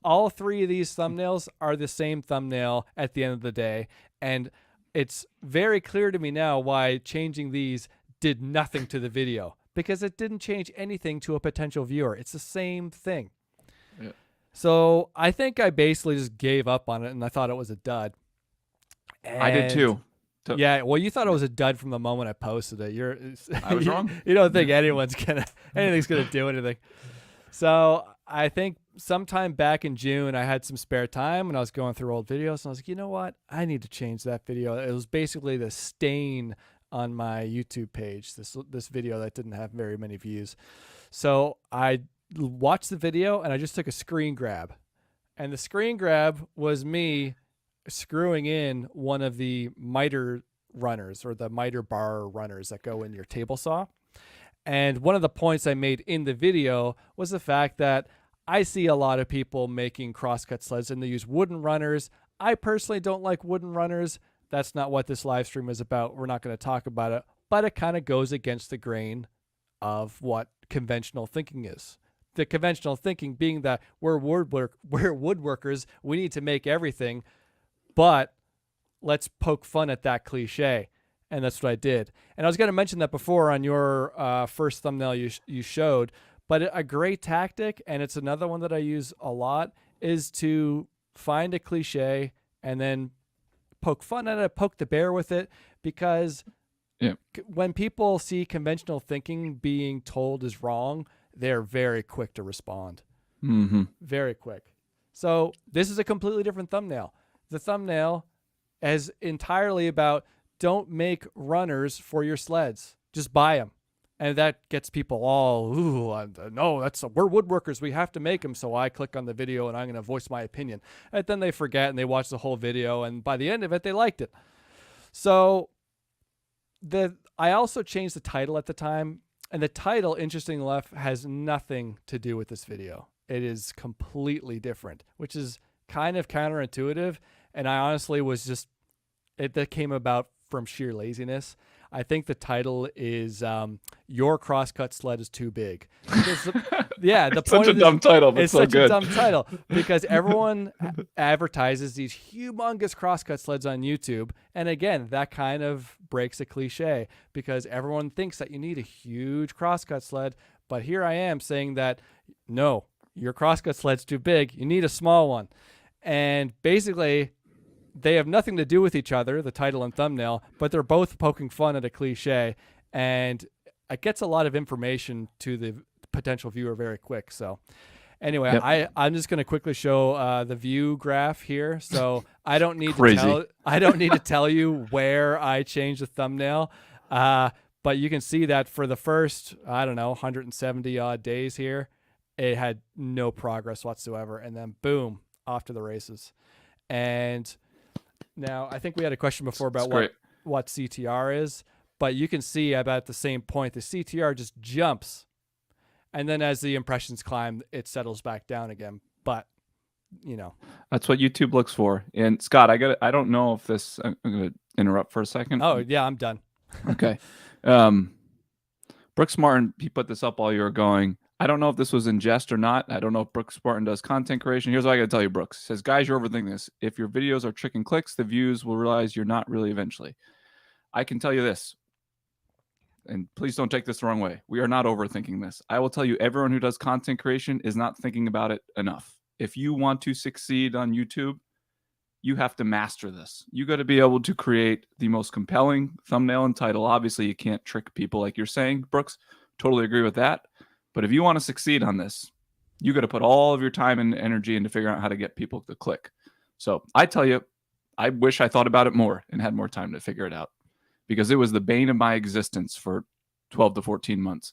All 3 of these thumbnails are the same thumbnail at the end of the day, and it's very clear to me now why changing these did nothing to the video, because it didn't change anything to a potential viewer. It's the same thing. Yeah. So I think I basically just gave up on it, and I thought it was a dud. I did too. Yeah, well, you thought it was a dud from the moment I posted it. I was wrong. You don't think anything's gonna do anything. So I think sometime back in June, I had some spare time and I was going through old videos, and I was like, you know what? I need to change that video. It was basically the stain on my YouTube page, this video that didn't have very many views. So I watched the video and I just took a screen grab. And the screen grab was me screwing in one of the miter runners or the miter bar runners that go in your table saw. And one of the points I made in the video was the fact that I see a lot of people making crosscut sleds and they use wooden runners. I personally don't like wooden runners. That's not what this live stream is about. We're not going to talk about it, but it kind of goes against the grain of what conventional thinking is. The conventional thinking being that we're woodworkers, we need to make everything, but let's poke fun at that cliche. And that's what I did. And I was going to mention that before on your first thumbnail you showed, but a great tactic, and it's another one that I use a lot, is to find a cliche and then poke fun at it, poke the bear with it, because when people see conventional thinking being told is wrong, they're very quick to respond. Very quick. So this is a completely different thumbnail. The thumbnail is entirely about don't make runners for your sleds. Just buy them. And that gets people all, no, we're woodworkers. We have to make them. So I click on the video and I'm going to voice my opinion. And then they forget and they watch the whole video. And by the end of it, they liked it. So I also changed the title at the time. And the title, interestingly enough, has nothing to do with this video. It is completely different, which is kind of counterintuitive. And I honestly was just, that came about from sheer laziness. I think the title is "Your Crosscut Sled is Too Big." The point such a dumb title, but it's so such good. a dumb title because everyone advertises these humongous crosscut sleds on YouTube, and again, that kind of breaks a cliche because everyone thinks that you need a huge crosscut sled, but here I am saying that no, your crosscut sled's too big. You need a small one, and basically, they have nothing to do with each other, the title and thumbnail, but they're both poking fun at a cliche, and it gets a lot of information to the potential viewer very quick. So anyway, I'm just going to quickly show the view graph here. So I don't need to tell you where I changed the thumbnail, but you can see that for the first, 170 odd days here, it had no progress whatsoever, and then boom, off to the races. And now, I think we had a question before about what CTR is, but you can see about at the same point, the CTR just jumps. And then as the impressions climb, it settles back down again. But, that's what YouTube looks for. And Scott, I don't know if this, I'm going to interrupt for a second. Oh, yeah, I'm done. Okay. Brooks Martin, he put this up while you were going. I don't know if this was in jest or not. I don't know if Brooks Martin does content creation. Here's what I got to tell you, Brooks. He says, guys, you're overthinking this. If your videos are chicken clicks, the views will realize you're not really eventually. I can tell you this, and please don't take this the wrong way. We are not overthinking this. I will tell you, everyone who does content creation is not thinking about it enough. If you want to succeed on YouTube, you have to master this. You got to be able to create the most compelling thumbnail and title. Obviously, you can't trick people like you're saying, Brooks. Totally agree with that. But if you want to succeed on this, you got to put all of your time and energy into figuring out how to get people to click. So I tell you, I wish I thought about it more and had more time to figure it out because it was the bane of my existence for 12 to 14 months.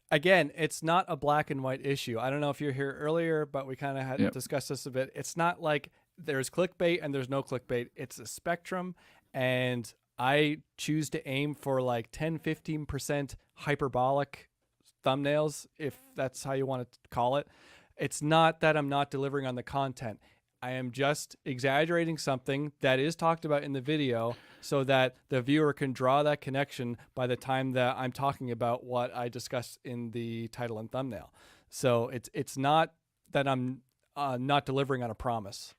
Again, it's not a black and white issue. I don't know if you're here earlier, but we kind of had discussed this a bit. It's not like there's clickbait and there's no clickbait. It's a spectrum, and I choose to aim for like 10-15% hyperbolic thumbnails, if that's how you want to call it. It's not that I'm not delivering on the content. I am just exaggerating something that is talked about in the video so that the viewer can draw that connection by the time that I'm talking about what I discussed in the title and thumbnail. So it's not that I'm not delivering on a promise.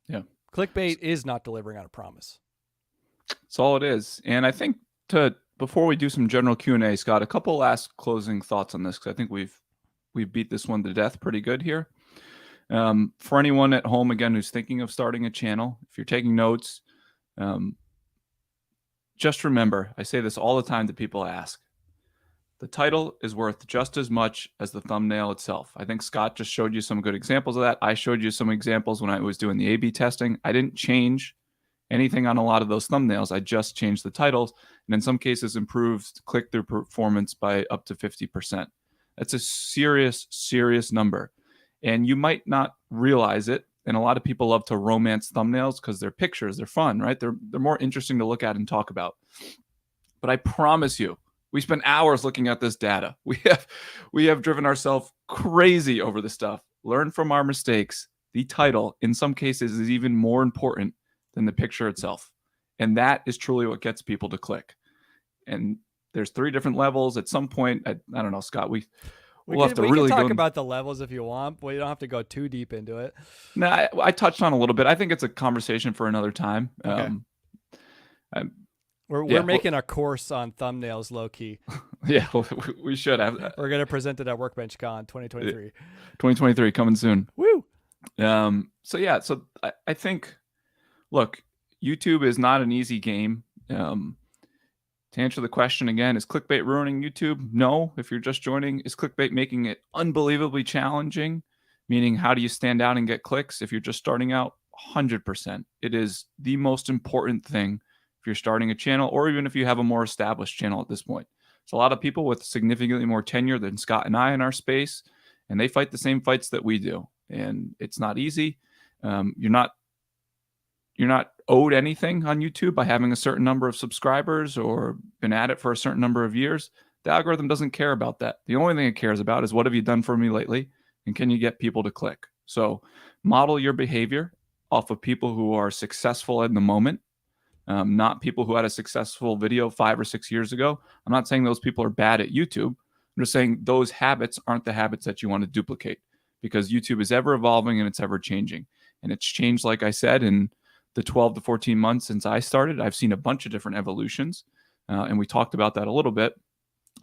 Yeah. Clickbait is not delivering on a promise. That's all it is. And I think before we do some general Q&A, Scott, a couple last closing thoughts on this, because I think we've beat this one to death pretty good here. For anyone at home, again, who's thinking of starting a channel, if you're taking notes, just remember, I say this all the time to people I ask, the title is worth just as much as the thumbnail itself. I think Scott just showed you some good examples of that. I showed you some examples when I was doing the A/B testing. I didn't change anything on a lot of those thumbnails. I just changed the titles, and in some cases improved click-through performance by up to 50%. That's a serious, serious number. And you might not realize it and a lot of people love to romance thumbnails because they're pictures, they're fun, right? They're more interesting to look at and talk about. But I promise you, we spend hours looking at this data. We have driven ourselves crazy over the stuff. Learn from our mistakes. The title, in some cases, is even more important than the picture itself. And that is truly what gets people to click. And there's 3 different levels. At some point, I don't know, Scott, we'll have to we really can talk go about the levels if you want, but you don't have to go too deep into it. No, I touched on a little bit. I think it's a conversation for another time. Okay. We're making a course on thumbnails, low key. Yeah, we should have. We're gonna present it at Workbench Con 2023. 2023 coming soon. Woo! So yeah, so I think, look, YouTube is not an easy game. To answer the question again, is clickbait ruining YouTube? No. If you're just joining, is clickbait making it unbelievably challenging? Meaning, how do you stand out and get clicks? If you're just starting out, 100%. It is the most important thing if you're starting a channel, or even if you have a more established channel at this point. There's a lot of people with significantly more tenure than Scott and I in our space, and they fight the same fights that we do. And it's not easy. You're not owed anything on YouTube by having a certain number of subscribers or been at it for a certain number of years. The algorithm doesn't care about that. The only thing it cares about is what have you done for me lately, and can you get people to click? So model your behavior off of people who are successful in the moment, not people who had a successful video 5 or 6 years ago. I'm not saying those people are bad at YouTube. I'm just saying those habits aren't the habits that you want to duplicate, because YouTube is ever evolving and it's ever changing. And it's changed, like I said, in the 12 to 14 months since I started. I've seen a bunch of different evolutions, and we talked about that a little bit.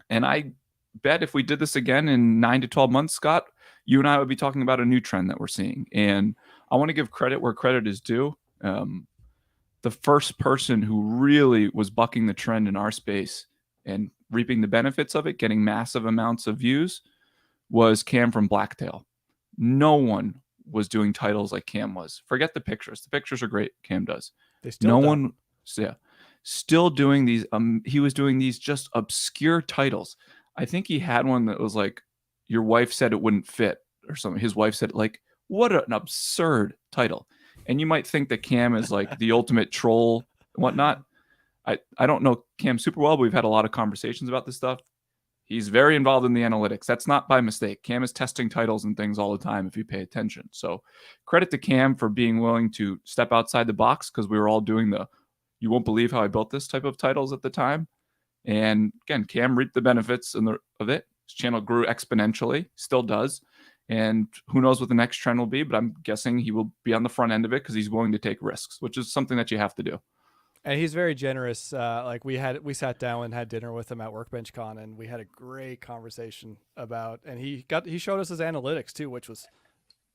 And I bet if we did this again in 9 to 12 months, Scott, you and I would be talking about a new trend that we're seeing. And I want to give credit where credit is due. The first person who really was bucking the trend in our space and reaping the benefits of it, getting massive amounts of views, was Cam from Blacktail. No one was doing titles like Cam was. Forget the pictures. The pictures are great. Cam does. They still don't. Still doing these. He was doing these just obscure titles. I think he had one that was like, "Your wife said it wouldn't fit," or something. His wife said, like, what an absurd title. And you might think that Cam is like the ultimate troll and whatnot. I don't know Cam super well, but we've had a lot of conversations about this stuff. He's very involved in the analytics. That's not by mistake. Cam is testing titles and things all the time if you pay attention. So credit to Cam for being willing to step outside the box, because we were all doing you won't believe how I built this type of titles at the time. And again, Cam reaped the benefits of it. His channel grew exponentially, still does. And who knows what the next trend will be, but I'm guessing he will be on the front end of it because he's willing to take risks, which is something that you have to do. And he's very generous. Like we sat down and had dinner with him at Workbench Con, and we had a great conversation about, and he showed us his analytics too, which was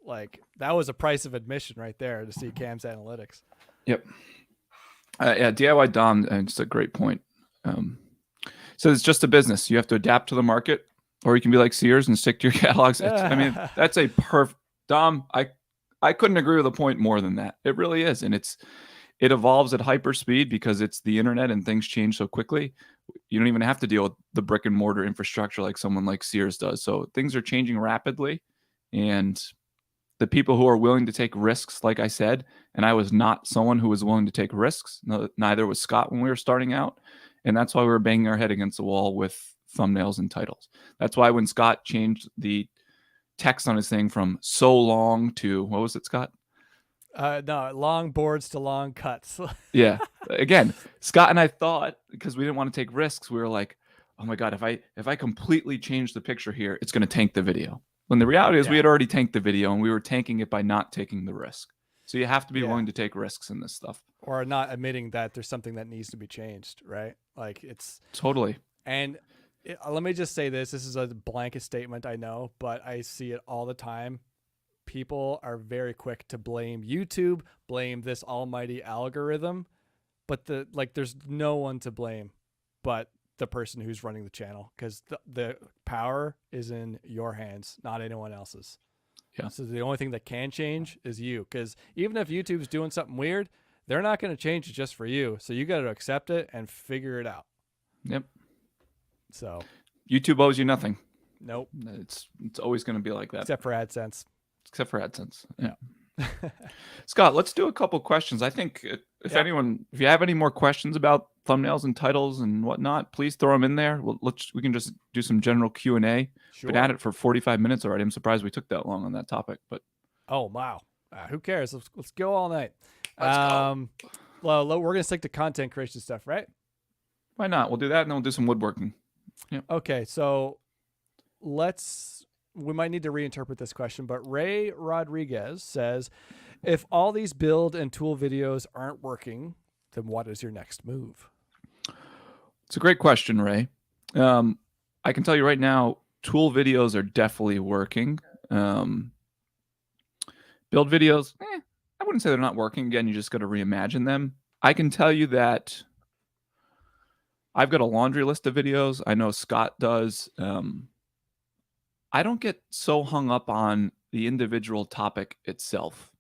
like, that was a price of admission right there to see Cam's analytics. Yep. Yeah, DIY Dom, it's a great point. So it's just a business. You have to adapt to the market, or you can be like Sears and stick to your catalogs. I mean, that's a perfect Dom. I couldn't agree with a point more than that. It really is. And it evolves at hyper speed because it's the internet and things change so quickly. You don't even have to deal with the brick and mortar infrastructure like someone like Sears does. So things are changing rapidly, and the people who are willing to take risks, like I said, and I was not someone who was willing to take risks. No, neither was Scott when we were starting out. And that's why we were banging our head against the wall with thumbnails and titles. That's why when Scott changed the text on his thing from so long to, what was it, Scott? No, long boards to long cuts. Yeah. Again, Scott and I thought, because we didn't want to take risks, we were like, oh my God, if I completely change the picture here, it's going to tank the video. When the reality is we had already tanked the video, and we were tanking it by not taking the risk. So you have to be willing to take risks in this stuff. Or not admitting that there's something that needs to be changed, right? Like it's totally. And let me just say this. This is a blanket statement, I know, but I see it all the time. People are very quick to blame YouTube, blame this almighty algorithm, but there's no one to blame but the person who's running the channel, because the power is in your hands, not anyone else's. Yeah. So the only thing that can change is you, because even if YouTube's doing something weird, they're not going to change it just for you. So you got to accept it and figure it out. Yep. So YouTube owes you nothing. Nope. It's always going to be like that. Except for AdSense. Yeah. Scott, let's do a couple questions. I think Yeah, if you have any more questions about thumbnails and titles and whatnot, please throw them in there. We can just do some general Q&A. Been at sure. it for 45 minutes already. I'm surprised we took that long on that topic, but Oh wow, who cares? Let's go all night. let's go. Well, we're gonna stick to content creation stuff, right? Why not? We'll do that and then we'll do some woodworking. Yeah. Okay, so we might need to reinterpret this question, but Ray Rodriguez says, if all these build and tool videos aren't working, then what is your next move? It's a great question, Ray. I can tell you right now, tool videos are definitely working. Build videos, I wouldn't say they're not working. Again, you just got to reimagine them. I can tell you that I've got a laundry list of videos. I know Scott does. I don't get so hung up on the individual topic itself.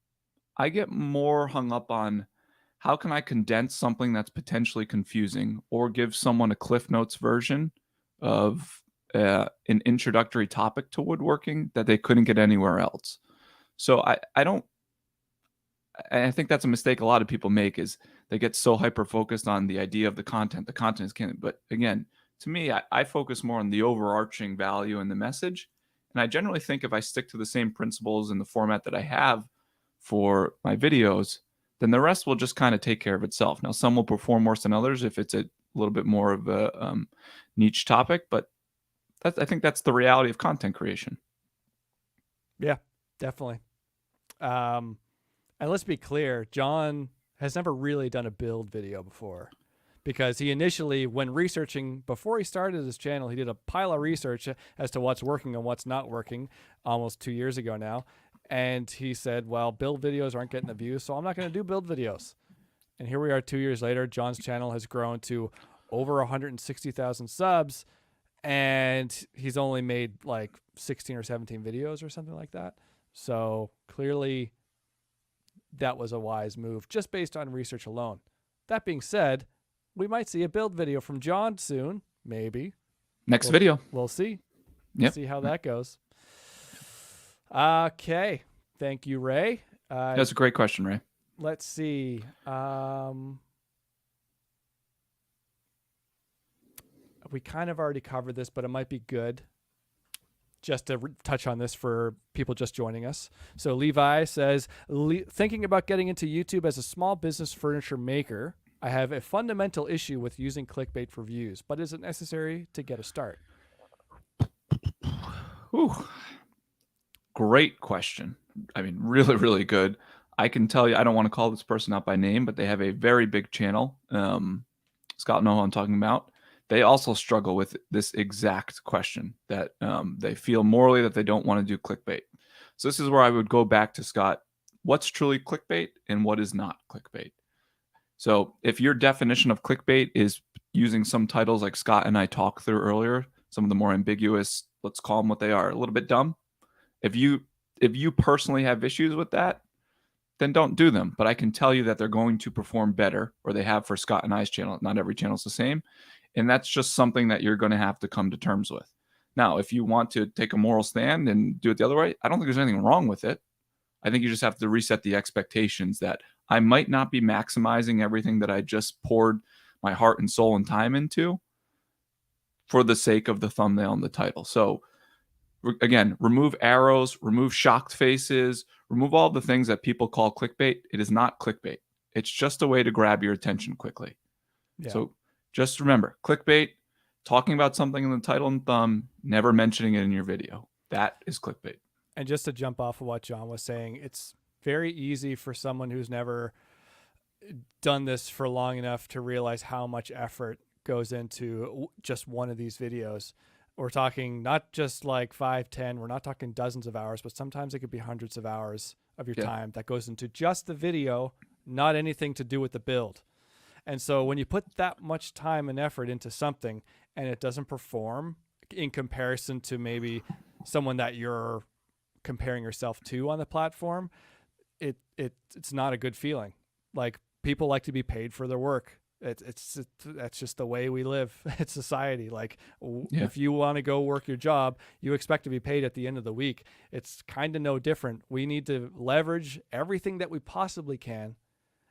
I get more hung up on how can I condense something that's potentially confusing or give someone a Cliff Notes version of an introductory topic to woodworking that they couldn't get anywhere else. So I don't. I think that's a mistake a lot of people make is they get so hyper focused on the idea of the content. The content is king. But again, to me, I focus more on the overarching value and the message. And I generally think if I stick to the same principles in the format that I have for my videos, then the rest will just kind of take care of itself. Now, some will perform worse than others if it's a little bit more of a niche topic, but I think that's the reality of content creation. Yeah, definitely. And let's be clear, John has never really done a build video before, because he initially, when researching, before he started his channel, he did a pile of research as to what's working and what's not working almost 2 years ago now. And he said, well, build videos aren't getting the views, so I'm not going to do build videos. And here we are 2 years later. John's channel has grown to over 160,000 subs, and he's only made like 16 or 17 videos or something like that. So clearly that was a wise move just based on research alone. That being said, we might see a build video from John soon, maybe. Next video. We'll see. Yep. See how that goes. Okay. Thank you, Ray. That's a great question, Ray. Let's see. We kind of already covered this, but it might be good just to touch on this for people just joining us. So Levi says, thinking about getting into YouTube as a small business furniture maker, I have a fundamental issue with using clickbait for views, but is it necessary to get a start? Ooh, great question. I mean, really, really good. I can tell you, I don't want to call this person out by name, but they have a very big channel. Scott know who I'm talking about. They also struggle with this exact question that they feel morally that they don't want to do clickbait. So this is where I would go back to Scott. What's truly clickbait and what is not clickbait? So if your definition of clickbait is using some titles like Scott and I talked through earlier, some of the more ambiguous, let's call them what they are, a little bit dumb. If you personally have issues with that, then don't do them. But I can tell you that they're going to perform better, or they have for Scott and I's channel. Not every channel is the same. And that's just something that you're going to have to come to terms with. Now, if you want to take a moral stand and do it the other way, I don't think there's anything wrong with it. I think you just have to reset the expectations that I might not be maximizing everything that I just poured my heart and soul and time into for the sake of the thumbnail and the title. So again, remove arrows, remove shocked faces, remove all the things that people call clickbait. It is not clickbait. It's just a way to grab your attention quickly. Yeah. So just remember, clickbait, talking about something in the title and thumb, never mentioning it in your video. That is clickbait. And just to jump off of what John was saying, it's very easy for someone who's never done this for long enough to realize how much effort goes into just one of these videos. We're talking not just like 5, 10, we're not talking dozens of hours, but sometimes it could be hundreds of hours of your time that goes into just the video, not anything to do with the build. And so when you put that much time and effort into something and it doesn't perform in comparison to maybe someone that you're comparing yourself to on the platform, it's not a good feeling. Like, people like to be paid for their work. That's just the way we live. It's society. Like, Yeah. if you want to go work your job, you expect to be paid at the end of the week. It's kind of no different. We need to leverage everything that we possibly can,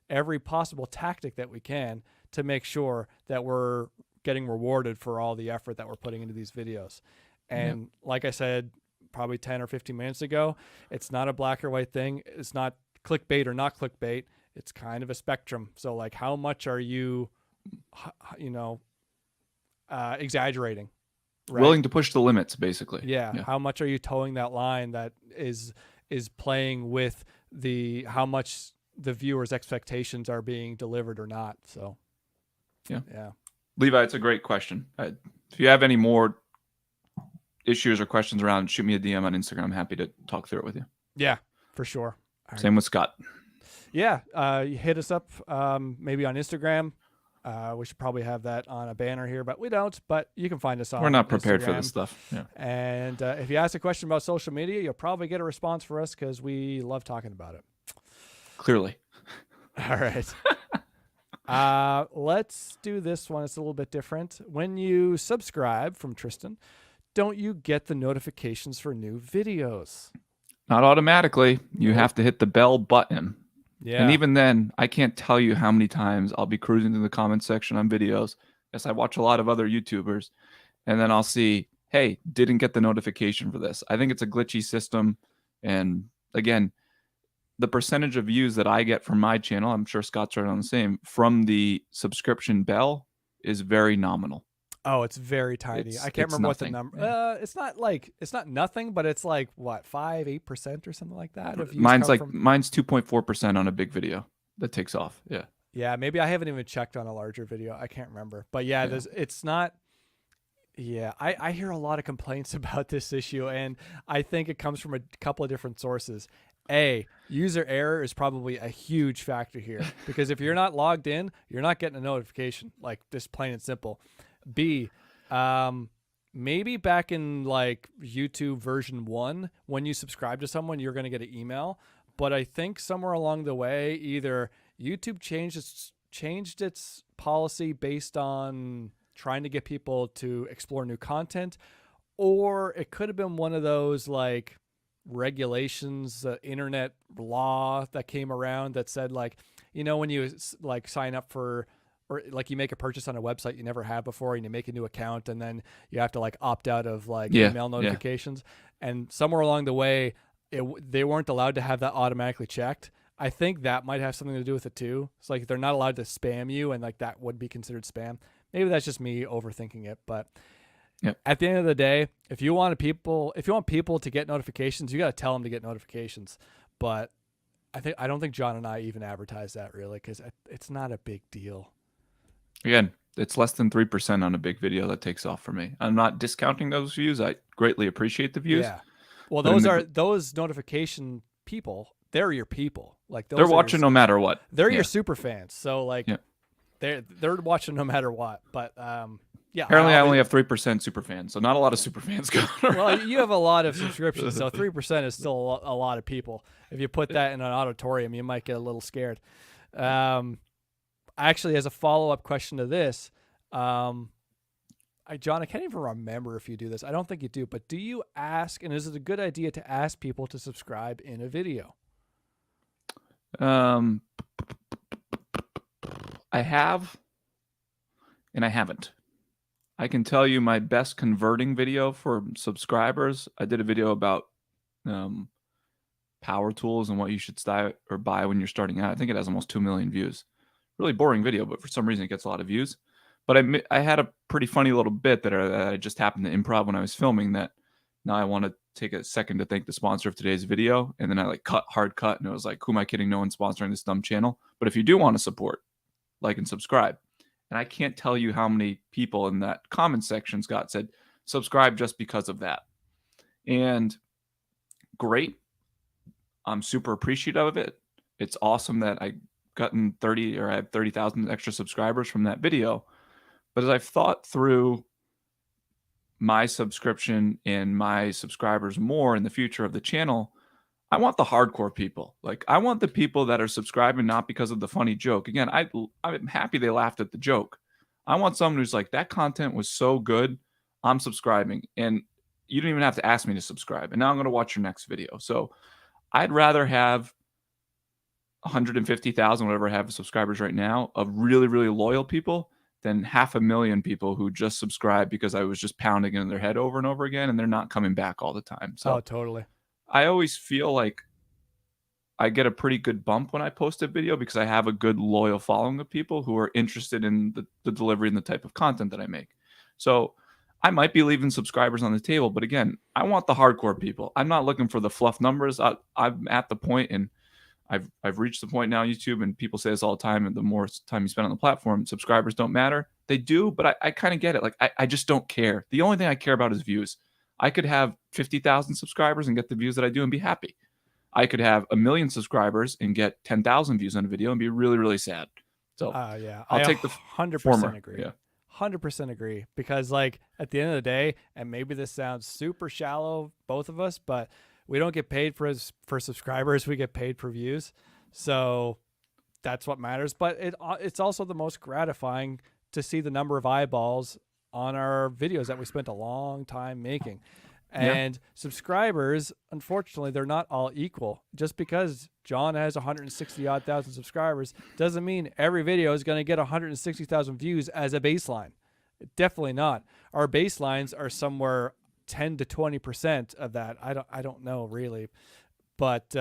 every possible tactic that we can, to make sure that we're getting rewarded for all the effort that we're putting into these videos. And like I said, probably 10 or 15 minutes ago, it's not a black or white thing. It's not clickbait or not clickbait. It's kind of a spectrum. So like, how much are you, exaggerating? Right? Willing to push the limits, basically. Yeah. How much are you towing that line that is playing with how much the viewer's expectations are being delivered or not? So, yeah. Levi, it's a great question. If you have any more issues or questions around, shoot me a DM on Instagram. I'm happy to talk through it with you. Yeah, for sure. Same with Scott. Yeah, hit us up maybe on Instagram. We should probably have that on a banner here, but we don't. But you can find us on. We're not prepared Instagram. for this stuff. Yeah. And if you ask a question about social media, you'll probably get a response for us because we love talking about it. Clearly. All right. Let's do this one. It's a little bit different. When you subscribe, from Tristan, don't you get the notifications for new videos? Not automatically. You have to hit the bell button. Yeah. And even then, I can't tell you how many times I'll be cruising to the comments section on videos. Yes, I watch a lot of other YouTubers. And then I'll see, hey, didn't get the notification for this. I think it's a glitchy system. And again, the percentage of views that I get from my channel, I'm sure Scott's right on the same, from the subscription bell is very nominal. Oh, it's very tiny. I can't remember nothing. What the number. It's not nothing, but it's like what, 5-8% or something like that. Of mine's 2.4% on a big video that takes off. Yeah. Yeah, maybe I haven't even checked on a larger video. I can't remember, but yeah. It's not. Yeah, I hear a lot of complaints about this issue, and I think it comes from a couple of different sources. User error is probably a huge factor here because if you're not logged in, you're not getting a notification. Like, just plain and simple. B, maybe back in like YouTube version 1, when you subscribe to someone, you're going to get an email. But I think somewhere along the way, either YouTube changed its policy based on trying to get people to explore new content, or it could have been one of those like regulations, internet law that came around that said, like, when you like sign up for, or like you make a purchase on a website you never had before and you make a new account and then you have to like opt out of like email notifications. And somewhere along the way, they weren't allowed to have that automatically checked. I think that might have something to do with it too. It's like they're not allowed to spam you, and like that would be considered spam. Maybe that's just me overthinking it, but at the end of the day, if you want people to get notifications, you got to tell them to get notifications. But I don't think John and I even advertise that really, because it's not a big deal. Again, it's less than 3% on a big video that takes off for me. I'm not discounting those views. I greatly appreciate the views. Yeah. Well, those notification people. They're your people. Like, they're watching no matter what. They're your super fans. So like, they're watching no matter what. But apparently I only have 3% super fans, so not a lot of super fans going around. Well, you have a lot of subscriptions, so 3% is still a lot of people. If you put that in an auditorium, you might get a little scared. Actually, as a follow-up question to this, John, I can't even remember if you do this. I don't think you do, but do you ask, and is it a good idea to ask people to subscribe in a video? I have, and I haven't. I can tell you my best converting video for subscribers. I did a video about power tools and what you should buy when you're starting out. I think it has almost 2 million views. Really boring video, but for some reason it gets a lot of views. But I had a pretty funny little bit that I just happened to improv when I was filming that now I want to take a second to thank the sponsor of today's video. And then I like hard cut, and it was like, who am I kidding? No one's sponsoring this dumb channel. But if you do want to support, like and subscribe. And I can't tell you how many people in that comment section, Scott, said, subscribe just because of that. And great. I'm super appreciative of it. It's awesome that I gotten 30,000 extra subscribers from that video. But as I've thought through my subscription and my subscribers more in the future of the channel, I want the hardcore people. Like, I want the people that are subscribing not because of the funny joke. Again, I'm happy they laughed at the joke. I want someone who's like, that content was so good, I'm subscribing. And you don't even have to ask me to subscribe. And now I'm going to watch your next video. So I'd rather have 150,000, whatever I have subscribers right now, of really, really loyal people than 500,000 people who just subscribe because I was just pounding in their head over and over again and they're not coming back all the time. Oh, So totally. I always feel like I get a pretty good bump when I post a video because I have a good loyal following of people who are interested in the delivery and the type of content that I make. So I might be leaving subscribers on the table, but again, I want the hardcore people. I'm not looking for the fluff numbers. I'm at the point, and I've reached the point now on YouTube, and people say this all the time, and the more time you spend on the platform, subscribers don't matter. They do, but I kind of get it. Like, I just don't care. The only thing I care about is views. I could have 50,000 subscribers and get the views that I do and be happy. I could have 1,000,000 subscribers and get 10,000 views on a video and be really, really sad. So Yeah, I'll I take the 100% former. agree. Yeah. 100% agree, because like at the end of the day, and maybe this sounds super shallow, both of us, but we don't get paid for subscribers. We get paid for views. So that's what matters. But it's also the most gratifying to see the number of eyeballs on our videos that we spent a long time making. And subscribers, unfortunately, they're not all equal. Just because John has 160 odd thousand subscribers doesn't mean every video is going to get 160,000 views as a baseline. Definitely not. Our baselines are somewhere 10 to 20% of that. I don't know really, but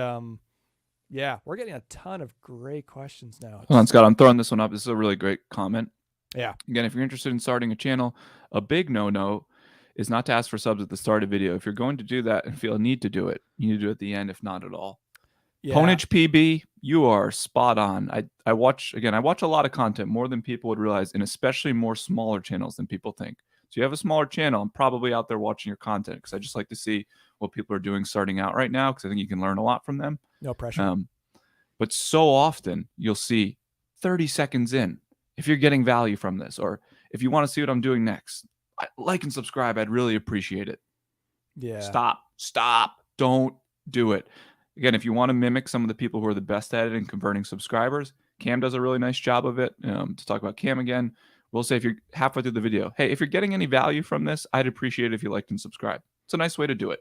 yeah, we're getting a ton of great questions now. Hold on, Scott. I'm throwing this one up. This is a really great comment. Yeah. Again, if you're interested in starting a channel, a big no-no is not to ask for subs at the start of video. If you're going to do that and feel a need to do it, you need to do it at the end, if not at all. Yeah. Ponage PB, you are spot on. I watch a lot of content, more than people would realize, and especially more smaller channels than people think. So you have a smaller channel, I'm probably out there watching your content because I just like to see what people are doing starting out right now because I think you can learn a lot from them. No pressure. But so often you'll see 30 seconds in, if you're getting value from this, or if you want to see what I'm doing next, like and subscribe. I'd really appreciate it. Yeah. Stop. Don't do it. Again, if you want to mimic some of the people who are the best at it in converting subscribers, Cam does a really nice job of it. To talk about Cam again, we'll say if you're halfway through the video, hey, if you're getting any value from this, I'd appreciate it if you liked and subscribe. It's a nice way to do it.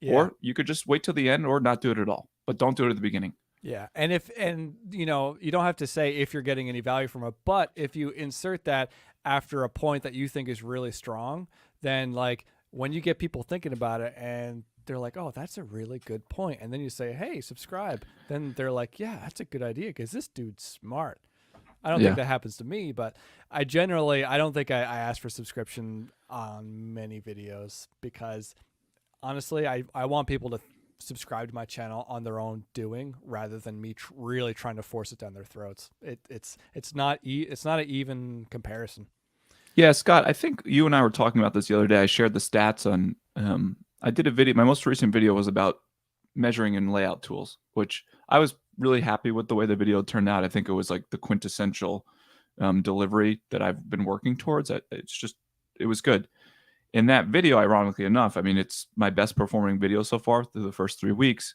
Yeah. Or you could just wait till the end or not do it at all, but don't do it at the beginning. Yeah. And you know, you don't have to say if you're getting any value from it, but if you insert that after a point that you think is really strong, then like when you get people thinking about it and they're like, oh, that's a really good point. And then you say, hey, subscribe. Then they're like, yeah, that's a good idea because this dude's smart. I don't think that happens to me, but I don't think I ask for subscription on many videos because honestly, I want people to subscribe to my channel on their own doing rather than me really trying to force it down their throats. It's not an even comparison. Yeah, Scott, I think you and I were talking about this the other day. I shared the stats on I did a video. My most recent video was about measuring and layout tools, which I was really happy with the way the video turned out. I think it was like the quintessential delivery that I've been working towards. It was good. In that video, ironically enough, I mean, it's my best performing video so far through the first 3 weeks.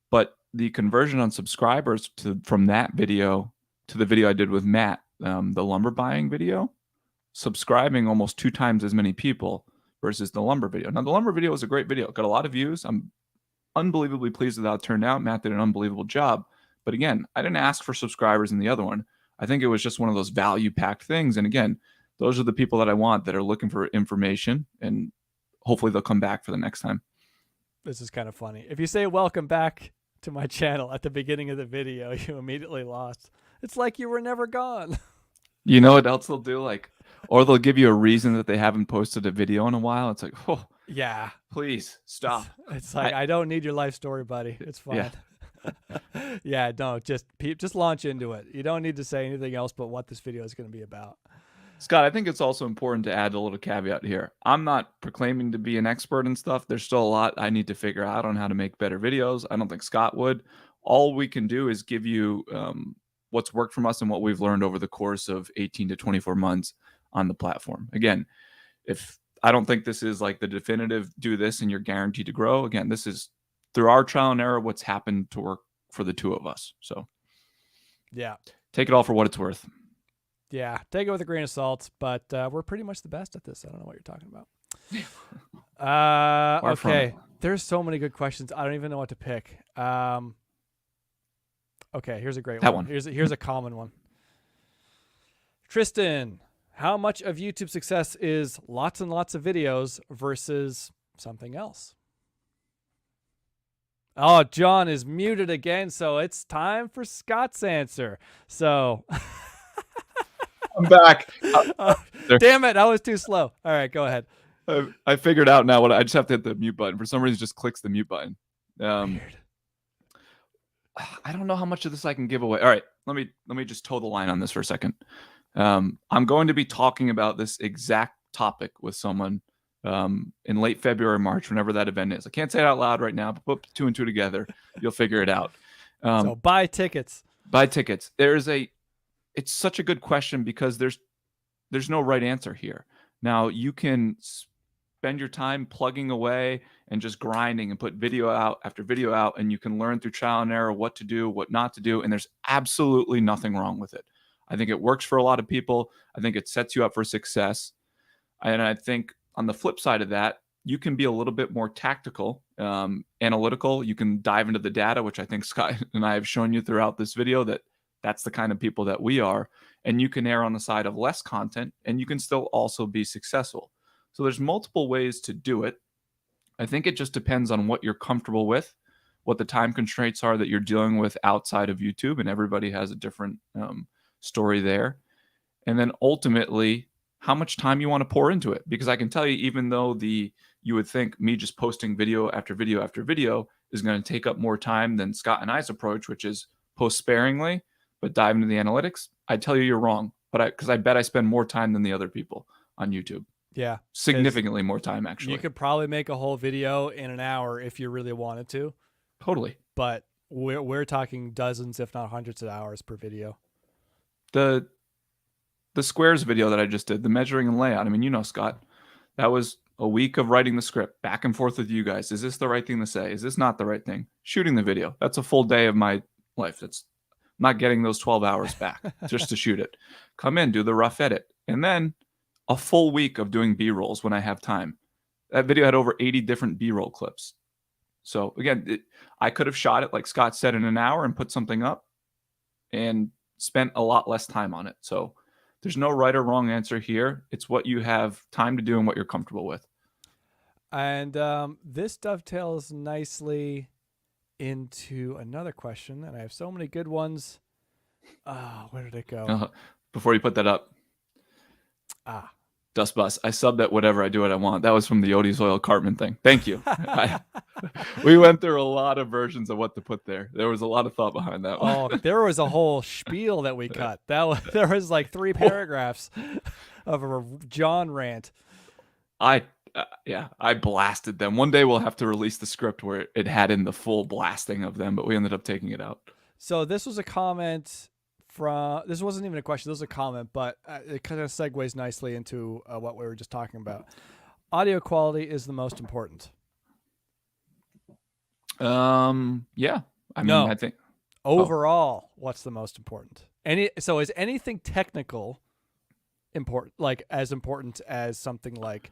But the conversion on subscribers from that video to the video I did with Matt, the lumber buying video, subscribing almost 2 times as many people versus the lumber video. Now, the lumber video was a great video. It got a lot of views. I'm unbelievably pleased with how it turned out. Matt did an unbelievable job. But again, I didn't ask for subscribers in the other one. I think it was just one of those value-packed things. And again, those are the people that I want that are looking for information, and hopefully they'll come back for the next time. This is kind of funny. If you say welcome back to my channel at the beginning of the video, you immediately lost. It's like you were never gone. You know what else they'll do? Or they'll give you a reason that they haven't posted a video in a while. It's like, oh, yeah, please stop. It's like, I don't need your life story, buddy. It's fine. Yeah. Yeah, no, just launch into it. You don't need to say anything else but what this video is going to be about. Scott, I think it's also important to add a little caveat here. I'm not proclaiming to be an expert in stuff. There's still a lot I need to figure out on how to make better videos. I don't think Scott would. All we can do is give you what's worked from us and what we've learned over the course of 18 to 24 months on the platform. Again, if I don't think this is like the definitive do this and you're guaranteed to grow. Again, this is through our trial and error what's happened to work for the two of us. So Yeah. take it all for what it's worth. Yeah. Take it with a grain of salt, but we're pretty much the best at this. I don't know what you're talking about. Okay. There's so many good questions. I don't even know what to pick. Okay, here's a great one. Here's a common one. Tristan, how much of YouTube success is lots and lots of videos versus something else? Oh, John is muted again, so it's time for Scott's answer. So I'm back. Damn it, I was too slow. All right, go ahead. I figured out now I just have to hit the mute button. For some reason, it just clicks the mute button. Weird. I don't know how much of this I can give away. All right, let me just toe the line on this for a second. I'm going to be talking about this exact topic with someone in late February, March, whenever that event is. I can't say it out loud right now, but put 2 and 2 together, you'll figure it out. So buy tickets. Buy tickets. It's such a good question because there's no right answer here. Now you can spend your time plugging away and just grinding and put video out after video out, and you can learn through trial and error what to do, what not to do, and there's absolutely nothing wrong with it. I think it works for a lot of people. I think it sets you up for success. And I think on the flip side of that, you can be a little bit more tactical, analytical. You can dive into the data, which I think Scott and I have shown you throughout this video that that's the kind of people that we are. And you can err on the side of less content, and you can still also be successful. So there's multiple ways to do it. I think it just depends on what you're comfortable with, what the time constraints are that you're dealing with outside of YouTube, and everybody has a different story there. And then ultimately, how much time you want to pour into it. Because I can tell you, even though you would think me just posting video after video after video is going to take up more time than Scott and I's approach, which is post sparingly, but dive into the analytics, I tell you you're wrong. But because I bet I spend more time than the other people on YouTube. Yeah. Significantly more time, actually. You could probably make a whole video in an hour if you really wanted to. Totally. But we're talking dozens, if not hundreds of hours per video. The squares video that I just did, the measuring and layout. I mean, you know, Scott, that was a week of writing the script back and forth with you guys. Is this the right thing to say? Is this not the right thing? Shooting the video. That's a full day of my life. That's not getting those 12 hours back just to shoot it. Come in, do the rough edit. And then a full week of doing B-rolls when I have time. That video had over 80 different B-roll clips. So again, I could have shot it, like Scott said, in an hour and put something up and spent a lot less time on it. So there's no right or wrong answer here. It's what you have time to do and what you're comfortable with. And this dovetails nicely into another question, and I have so many good ones. Where did it go? Before you put that up. Dust Bus. I subbed at whatever I do what I want. That was from the Odie's Oil Cartman thing. Thank you. We went through a lot of versions of what to put there. There was a lot of thought behind that one. Oh, there was a whole spiel that we cut. There was like 3 paragraphs of a John rant. I blasted them. One day we'll have to release the script where it had in the full blasting of them, but we ended up taking it out. So this was a comment this wasn't even a question. This was a comment, but it kind of segues nicely into what we were just talking about. Audio quality is the most important. Yeah. I think overall, what's the most important? So is anything technical important, like as important as something like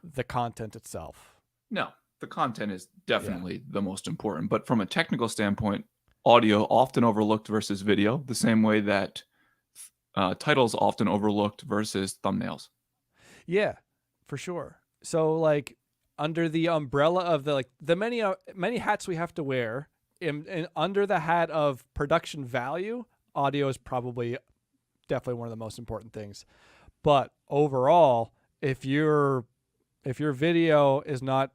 the content itself? No, the content is definitely the most important, but from a technical standpoint, audio often overlooked versus video, the same way that titles often overlooked versus thumbnails. Yeah, for sure. So like under the umbrella of the many hats we have to wear, and under the hat of production value, audio is probably definitely one of the most important things. But overall, if your video is not,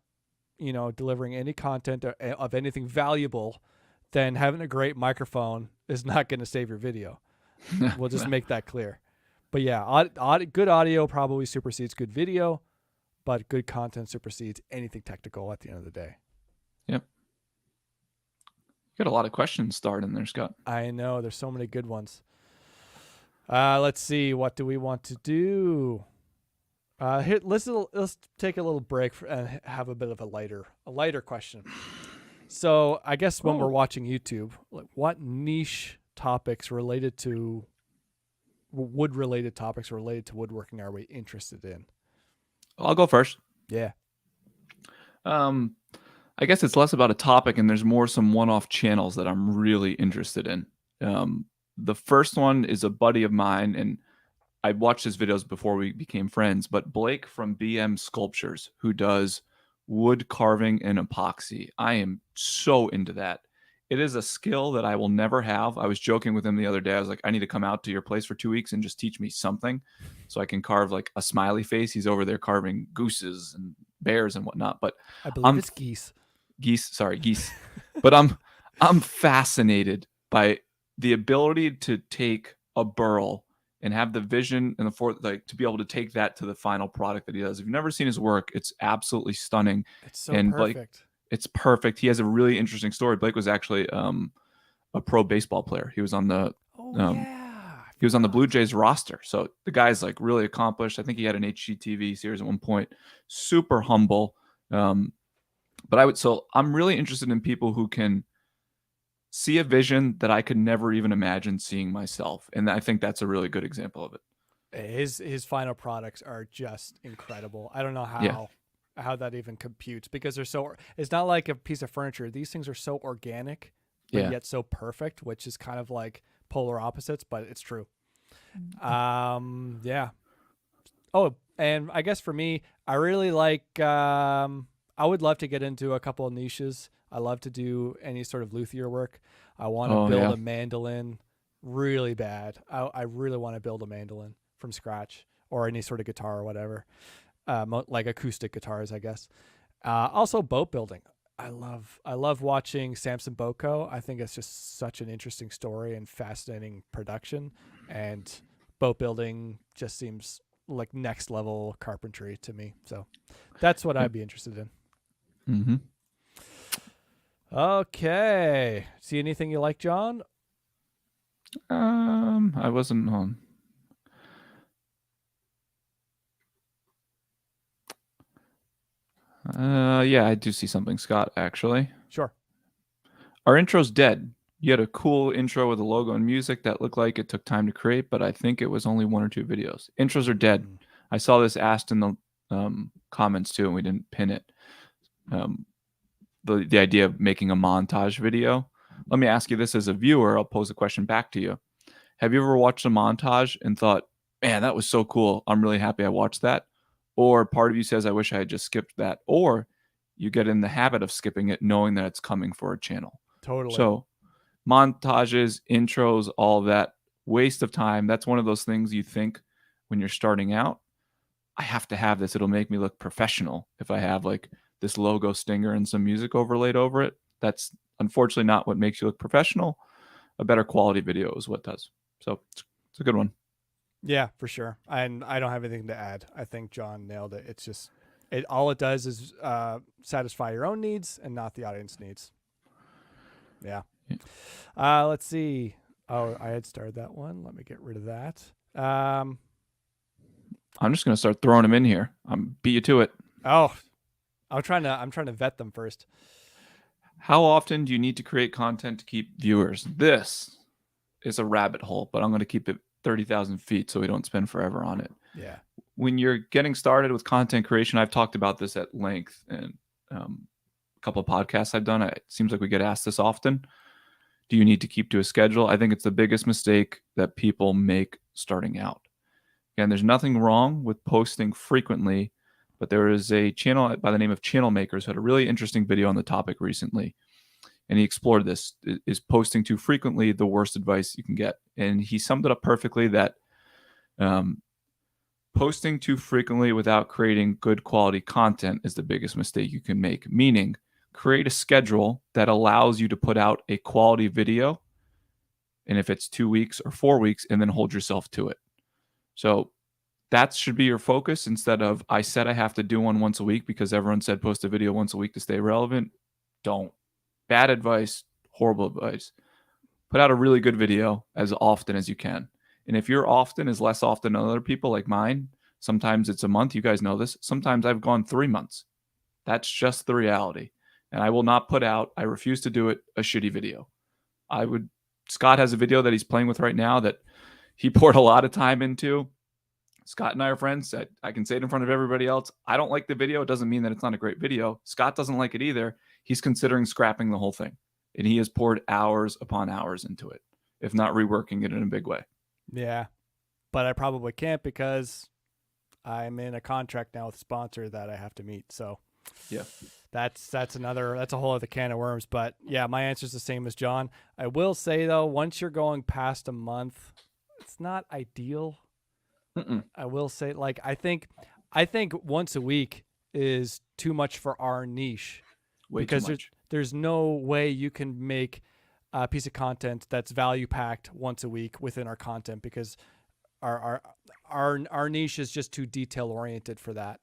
delivering any content of anything valuable, then having a great microphone is not going to save your video. We'll just make that clear. But yeah, good audio probably supersedes good video, but good content supersedes anything technical at the end of the day. Yep. You got a lot of questions started in there, Scott. I know. There's so many good ones. Let's see. What do we want to do? Here, let's take a little break and have a bit of a lighter question. So I guess when we're Oh, watching YouTube, like what niche topics related to wood related topics related to woodworking are we interested in? I'll go first. Yeah. Um, I guess it's less about a topic and there's more some one-off channels that I'm really interested in. The first one is a buddy of mine, and I watched his videos before we became friends, but Blake from BM Sculptures, who does wood carving and epoxy. I am so into that. It is a skill that I will never have. I was joking with him the other day. I was like, I need to come out to your place for 2 weeks and just teach me something so I can carve like a smiley face. He's over there carving gooses and bears and whatnot. But I believe I'm it's geese. geese. But I'm fascinated by the ability to take a burl and have the vision and the like to be able to take that to the final product that he does. If you've never seen his work, it's absolutely stunning. It's so And Blake, perfect. it's perfect. He has a really interesting story. Blake was actually a pro baseball player. He was on the Oh um, yeah. I he was on the Blue forgot. Jays roster. So the guy's like really accomplished. I think he had an HGTV series at one point. Super humble. Um, but I'm really interested in people who can see a vision that I could never even imagine seeing myself. And I think that's a really good example of it. His final products are just incredible. I don't know Yeah. how that even computes because they're so it's not like a piece of furniture. These things are so organic but Yeah. yet so perfect, which is kind of like polar opposites, but it's true. Yeah. Oh, and I guess for me, I really like I would love to get into a couple of niches. I love to do any sort of luthier work. I want to Oh, build yeah. a mandolin really bad. I really want to build a mandolin from scratch or any sort of guitar or whatever. Like acoustic guitars, I guess. Also boat building. I love watching Samson Boko. I think it's just such an interesting story and fascinating production. And boat building just seems like next level carpentry to me. So that's what Yep. I'd be interested in. Mm-hmm. Okay. See anything you like, John? I wasn't on. Yeah, I do see something, Scott, actually. Sure. Our intro's dead. You had a cool intro with a logo and music that looked like it took time to create, but I think it was only 1 or 2 videos. Intros are dead. Mm. I saw this asked in the comments too, and we didn't pin it. Um, the idea of making a montage video. Let me ask you this as a viewer. I'll pose a question back to you. Have you ever watched a montage and thought, man, that was so cool. I'm really happy I watched that? Or part of you says, I wish I had just skipped that. Or you get in the habit of skipping it knowing that it's coming for a channel. Totally. So montages, intros, all of that, waste of time. That's one of those things you think when you're starting out, I have to have this. It'll make me look professional if I have like this logo stinger and some music overlaid over it. That's unfortunately not what makes you look professional. A better quality video is what does. So it's a good one. Yeah, for sure. And I don't have anything to add. I think John nailed it. It's just it all it does is satisfy your own needs and not the audience needs. Yeah. Yeah. Let's see. Oh, I had started that one. Let me get rid of that. Um, I'm just gonna start throwing them in here. I'm beat you to it. oh, I'm trying to vet them first. How often do you need to create content to keep viewers? This is a rabbit hole, but I'm going to keep it 30,000 feet so we don't spend forever on it. Yeah. When you're getting started with content creation, I've talked about this at length in a couple of podcasts I've done. It seems like we get asked this often. Do you need to keep to a schedule? I think it's the biggest mistake that people make starting out. Again, there's nothing wrong with posting frequently, but there is a channel by the name of Channel Makers who had a really interesting video on the topic recently. And he explored this. Is posting too frequently the worst advice you can get? And he summed it up perfectly that um, posting too frequently without creating good quality content is the biggest mistake you can make. Meaning, create a schedule that allows you to put out a quality video. And if it's 2 weeks or 4 weeks, and then hold yourself to it. So that should be your focus instead of I said I have to do one once a week because everyone said post a video once a week to stay relevant. Don't. Bad advice, horrible advice. Put out a really good video as often as you can. And if your often is less often than other people like mine, sometimes it's a month. You guys know this. Sometimes I've gone 3 months. That's just the reality. And I will not put out, I refuse to do it, a shitty video. Scott has a video that he's playing with right now that he poured a lot of time into. Scott and I are friends. I can say it in front of everybody else. I don't like the video. It doesn't mean that it's not a great video. Scott doesn't like it either. He's considering scrapping the whole thing. And he has poured hours upon hours into it, if not reworking it in a big way. Yeah. But I probably can't because I'm in a contract now with a sponsor that I have to meet. So yeah, that's a whole other can of worms. But yeah, my answer is the same as John. I will say though, once you're going past a month, it's not ideal. I will say, like, I think once a week is too much for our niche. Way because too much. There's no way you can make a piece of content that's value packed once a week within our content, because our niche is just too detail oriented for that.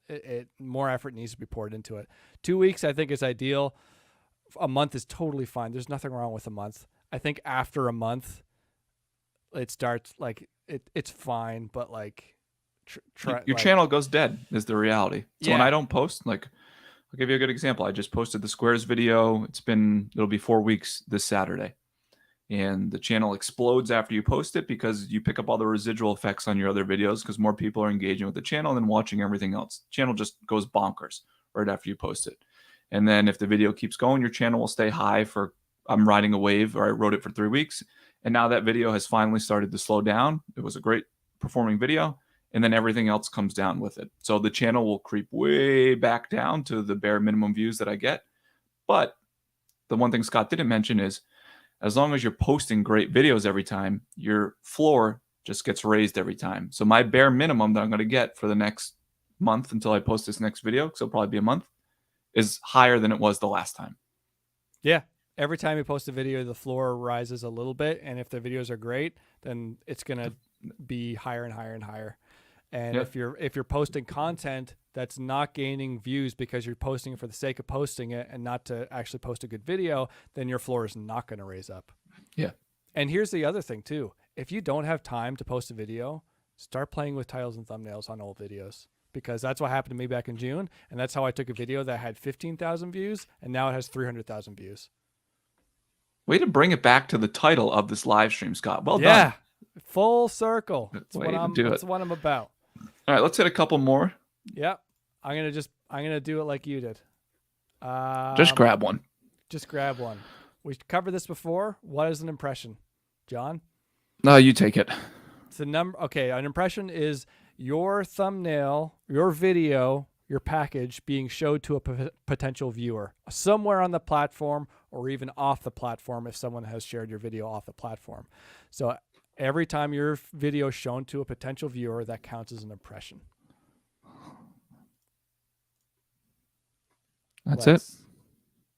More effort needs to be poured into it. 2 weeks, I think, is ideal. A month is totally fine. There's nothing wrong with a month. I think after a month, it starts like it's fine, but like your channel goes dead is the reality. So when I don't post, like, I'll give you a good example. I just posted the squares video. It'll be 4 weeks this Saturday. And the channel explodes after you post it because you pick up all the residual effects on your other videos because more people are engaging with the channel than watching everything else. The channel just goes bonkers right after you post it. And then if the video keeps going, your channel will stay high for, I'm riding a wave, or I wrote it for 3 weeks. And now that video has finally started to slow down. It was a great performing video. And then everything else comes down with it. So the channel will creep way back down to the bare minimum views that I get. But the one thing Scott didn't mention is, as long as you're posting great videos every time, your floor just gets raised every time. So my bare minimum that I'm going to get for the next month until I post this next video, because it'll probably be a month, is higher than it was the last time. Yeah. Every time you post a video, the floor rises a little bit. And if the videos are great, then it's going to be higher and higher and higher. And if you're posting content that's not gaining views because you're posting it for the sake of posting it and not to actually post a good video, then your floor is not going to raise up. Yeah. And here's the other thing too. If you don't have time to post a video, start playing with titles and thumbnails on old videos, because that's what happened to me back in June. And that's how I took a video that had 15,000 views and now it has 300,000 views. Way to bring it back to the title of this live stream, Scott. Well done. Yeah. Full circle. That's what I'm about. All right, let's hit a couple more. Yep. I'm gonna do it like you did. Just grab one. Just grab one. We covered this before. What is an impression, John? No, you take it. It's a number. Okay, an impression is your thumbnail, your video, your package being showed to a potential viewer somewhere on the platform or even off the platform if someone has shared your video off the platform. So every time your video is shown to a potential viewer, that counts as an impression. That's it.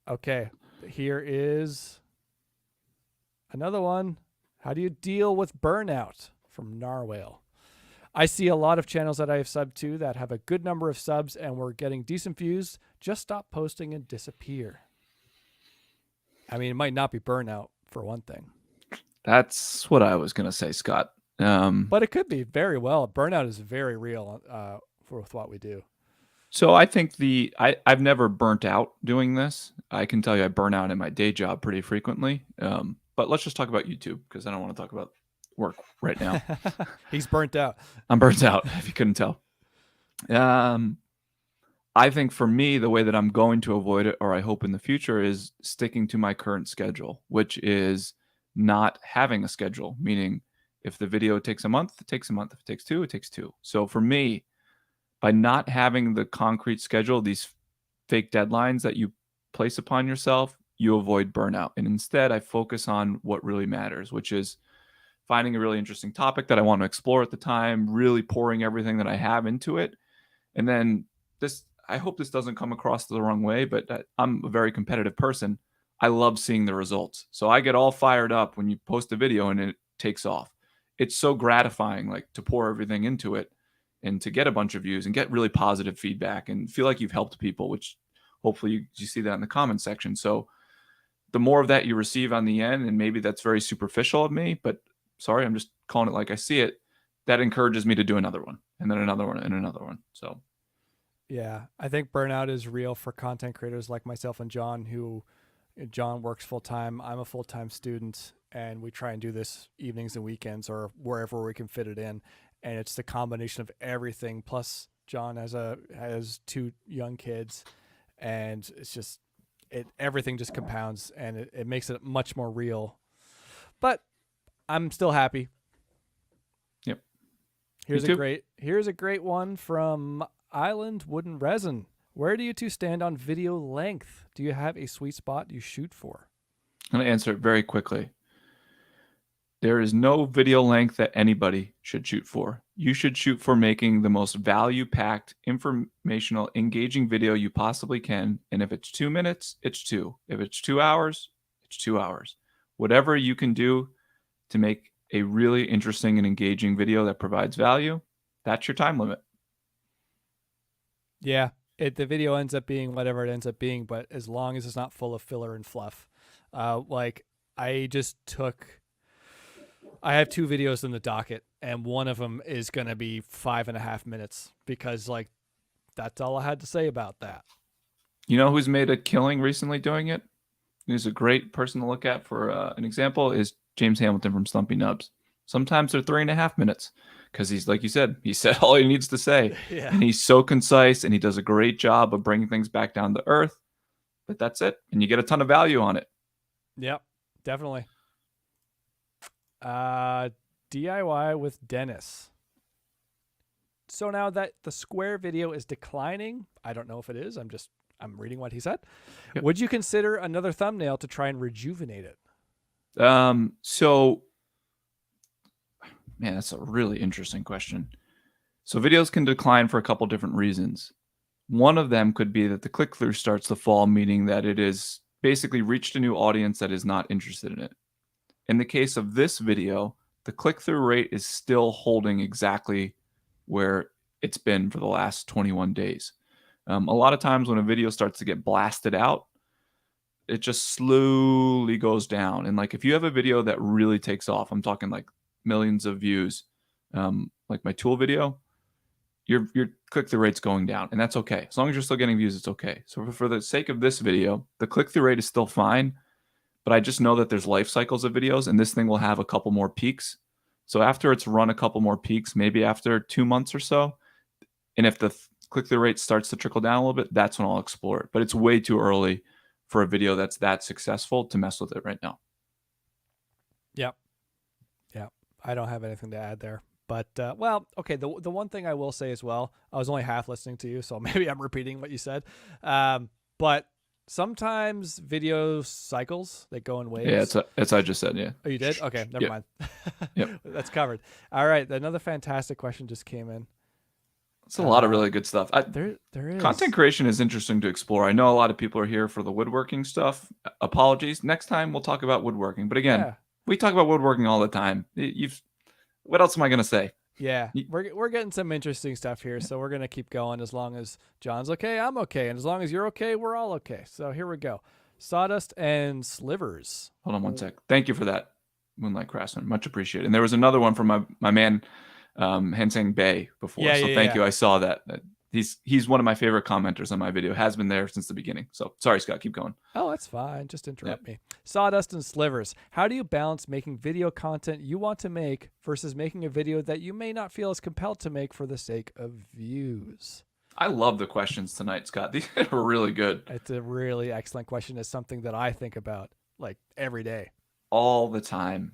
Okay. Here is another one. How do you deal with burnout? From Narwhale. I see a lot of channels that I have subbed to that have a good number of subs and we're getting decent views, just stop posting and disappear. I mean, it might not be burnout for one thing. That's what I was going to say, Scott. But it could be very well. Burnout is very real with what we do. So I think I've never burnt out doing this. I can tell you I burn out in my day job pretty frequently. But let's just talk about YouTube because I don't want to talk about work right now. He's burnt out. I'm burnt out, if you couldn't tell. I think for me, the way that I'm going to avoid it, or I hope in the future, is sticking to my current schedule, which is not having a schedule, meaning if the video takes a month, it takes a month. If it takes two, it takes two. So for me, by not having the concrete schedule, these fake deadlines that you place upon yourself, you avoid burnout. And instead, I focus on what really matters, which is finding a really interesting topic that I want to explore at the time, really pouring everything that I have into it. And then I hope this doesn't come across the wrong way, but I'm a very competitive person. I love seeing the results. So I get all fired up when you post a video and it takes off. It's so gratifying, like, to pour everything into it and to get a bunch of views and get really positive feedback and feel like you've helped people, which hopefully you see that in the comment section. So the more of that you receive on the end, and maybe that's very superficial of me, but sorry, I'm just calling it like I see it, that encourages me to do another one and then another one and another one. So Yeah, I think burnout is real for content creators like myself and John, John works full time. I'm a full time student, and we try and do this evenings and weekends or wherever we can fit it in. And it's the combination of everything. Plus, John has two young kids, and it's just everything just compounds, and it makes it much more real. But I'm still happy. Yep. Me too. Here's a great one from Island Wooden Resin. Where do you two stand on video length? Do you have a sweet spot you shoot for? I'm going to answer it very quickly. There is no video length that anybody should shoot for. You should shoot for making the most value-packed, informational, engaging video you possibly can. And if it's 2 minutes, it's 2. If it's 2 hours, it's 2 hours. Whatever you can do to make a really interesting and engaging video that provides value, that's your time limit. Yeah, the video ends up being whatever it ends up being, but as long as it's not full of filler and fluff. Like I just took, I have 2 videos in the docket, and one of them is going to be 5.5 minutes because like that's all I had to say about that. You know who's made a killing recently doing it? Who's a great person to look at for an example is James Hamilton from Stumpy Nubs. Sometimes they're 3.5 minutes because he's, like you said, he said all he needs to say. Yeah. And he's so concise, and he does a great job of bringing things back down to earth. But that's it. And you get a ton of value on it. Yep, definitely. DIY with Dennis. So now that the square video is declining, I don't know if it is. I'm reading what he said. Yep. Would you consider another thumbnail to try and rejuvenate it? So, man, that's a really interesting question. So videos can decline for a couple different reasons. One of them could be that the click-through starts to fall, meaning that it is basically reached a new audience that is not interested in it. In the case of this video, the click-through rate is still holding exactly where it's been for the last 21 days. A lot of times when a video starts to get blasted out, it just slowly goes down. And like if you have a video that really takes off, I'm talking like millions of views, like my tool video, your click-through rate's going down, and that's okay. As long as you're still getting views, it's okay. So for the sake of this video, the click-through rate is still fine, but I just know that there's life cycles of videos, and this thing will have a couple more peaks. So after it's run a couple more peaks, maybe after 2 months or so, and if the click-through rate starts to trickle down a little bit, that's when I'll explore it. But it's way too early for a video that's that successful to mess with it right now. Yep. I don't have anything to add there. But, well, okay, the one thing I will say as well, I was only half listening to you, so maybe I'm repeating what you said. But sometimes video cycles, they go in waves. Yeah, it's I just said, yeah. Oh, you did? Okay, never mind. Yep. That's covered. All right, another fantastic question just came in. It's a lot of really good stuff. There is. Content creation is interesting to explore. I know a lot of people are here for the woodworking stuff. Apologies. Next time we'll talk about woodworking. But again, we talk about woodworking all the time. What else am I going to say? Yeah, we're getting some interesting stuff here, so we're going to keep going as long as John's okay, I'm okay, and as long as you're okay, we're all okay. So here we go. Sawdust and slivers. Hold on one sec. Thank you for that, Moonlight Craftsman. Much appreciated. And there was another one from my man, Henseng Bay before. So thank you. I saw that. He's one of my favorite commenters on my video. Has been there since the beginning. So sorry, Scott. Keep going. Oh, that's fine. Just interrupt me. Sawdust and slivers. How do you balance making video content you want to make versus making a video that you may not feel as compelled to make for the sake of views? I love the questions tonight, Scott. These are really good. It's a really excellent question. It's something that I think about like every day. All the time.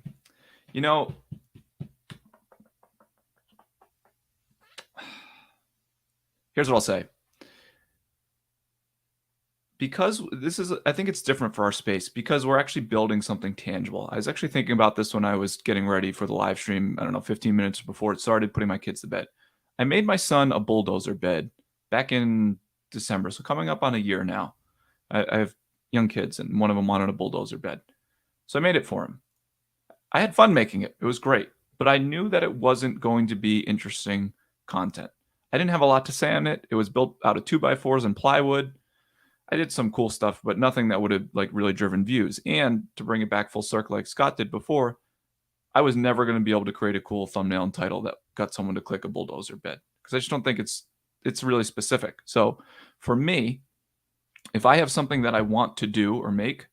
You know, here's what I'll say. Because I think it's different for our space because we're actually building something tangible. I was actually thinking about this when I was getting ready for the live stream, I don't know, 15 minutes before it started, putting my kids to bed. I made my son a bulldozer bed back in December. So coming up on a year now. I have young kids and one of them wanted a bulldozer bed. So I made it for him. I had fun making it. It was great. But I knew that it wasn't going to be interesting content. I didn't have a lot to say on it. It was built out of 2x4s and plywood. I did some cool stuff, but nothing that would have like really driven views. And to bring it back full circle like Scott did before, I was never going to be able to create a cool thumbnail and title that got someone to click a bulldozer bed because I just don't think it's it's really specific. So for me, if I have something that I want to do or make,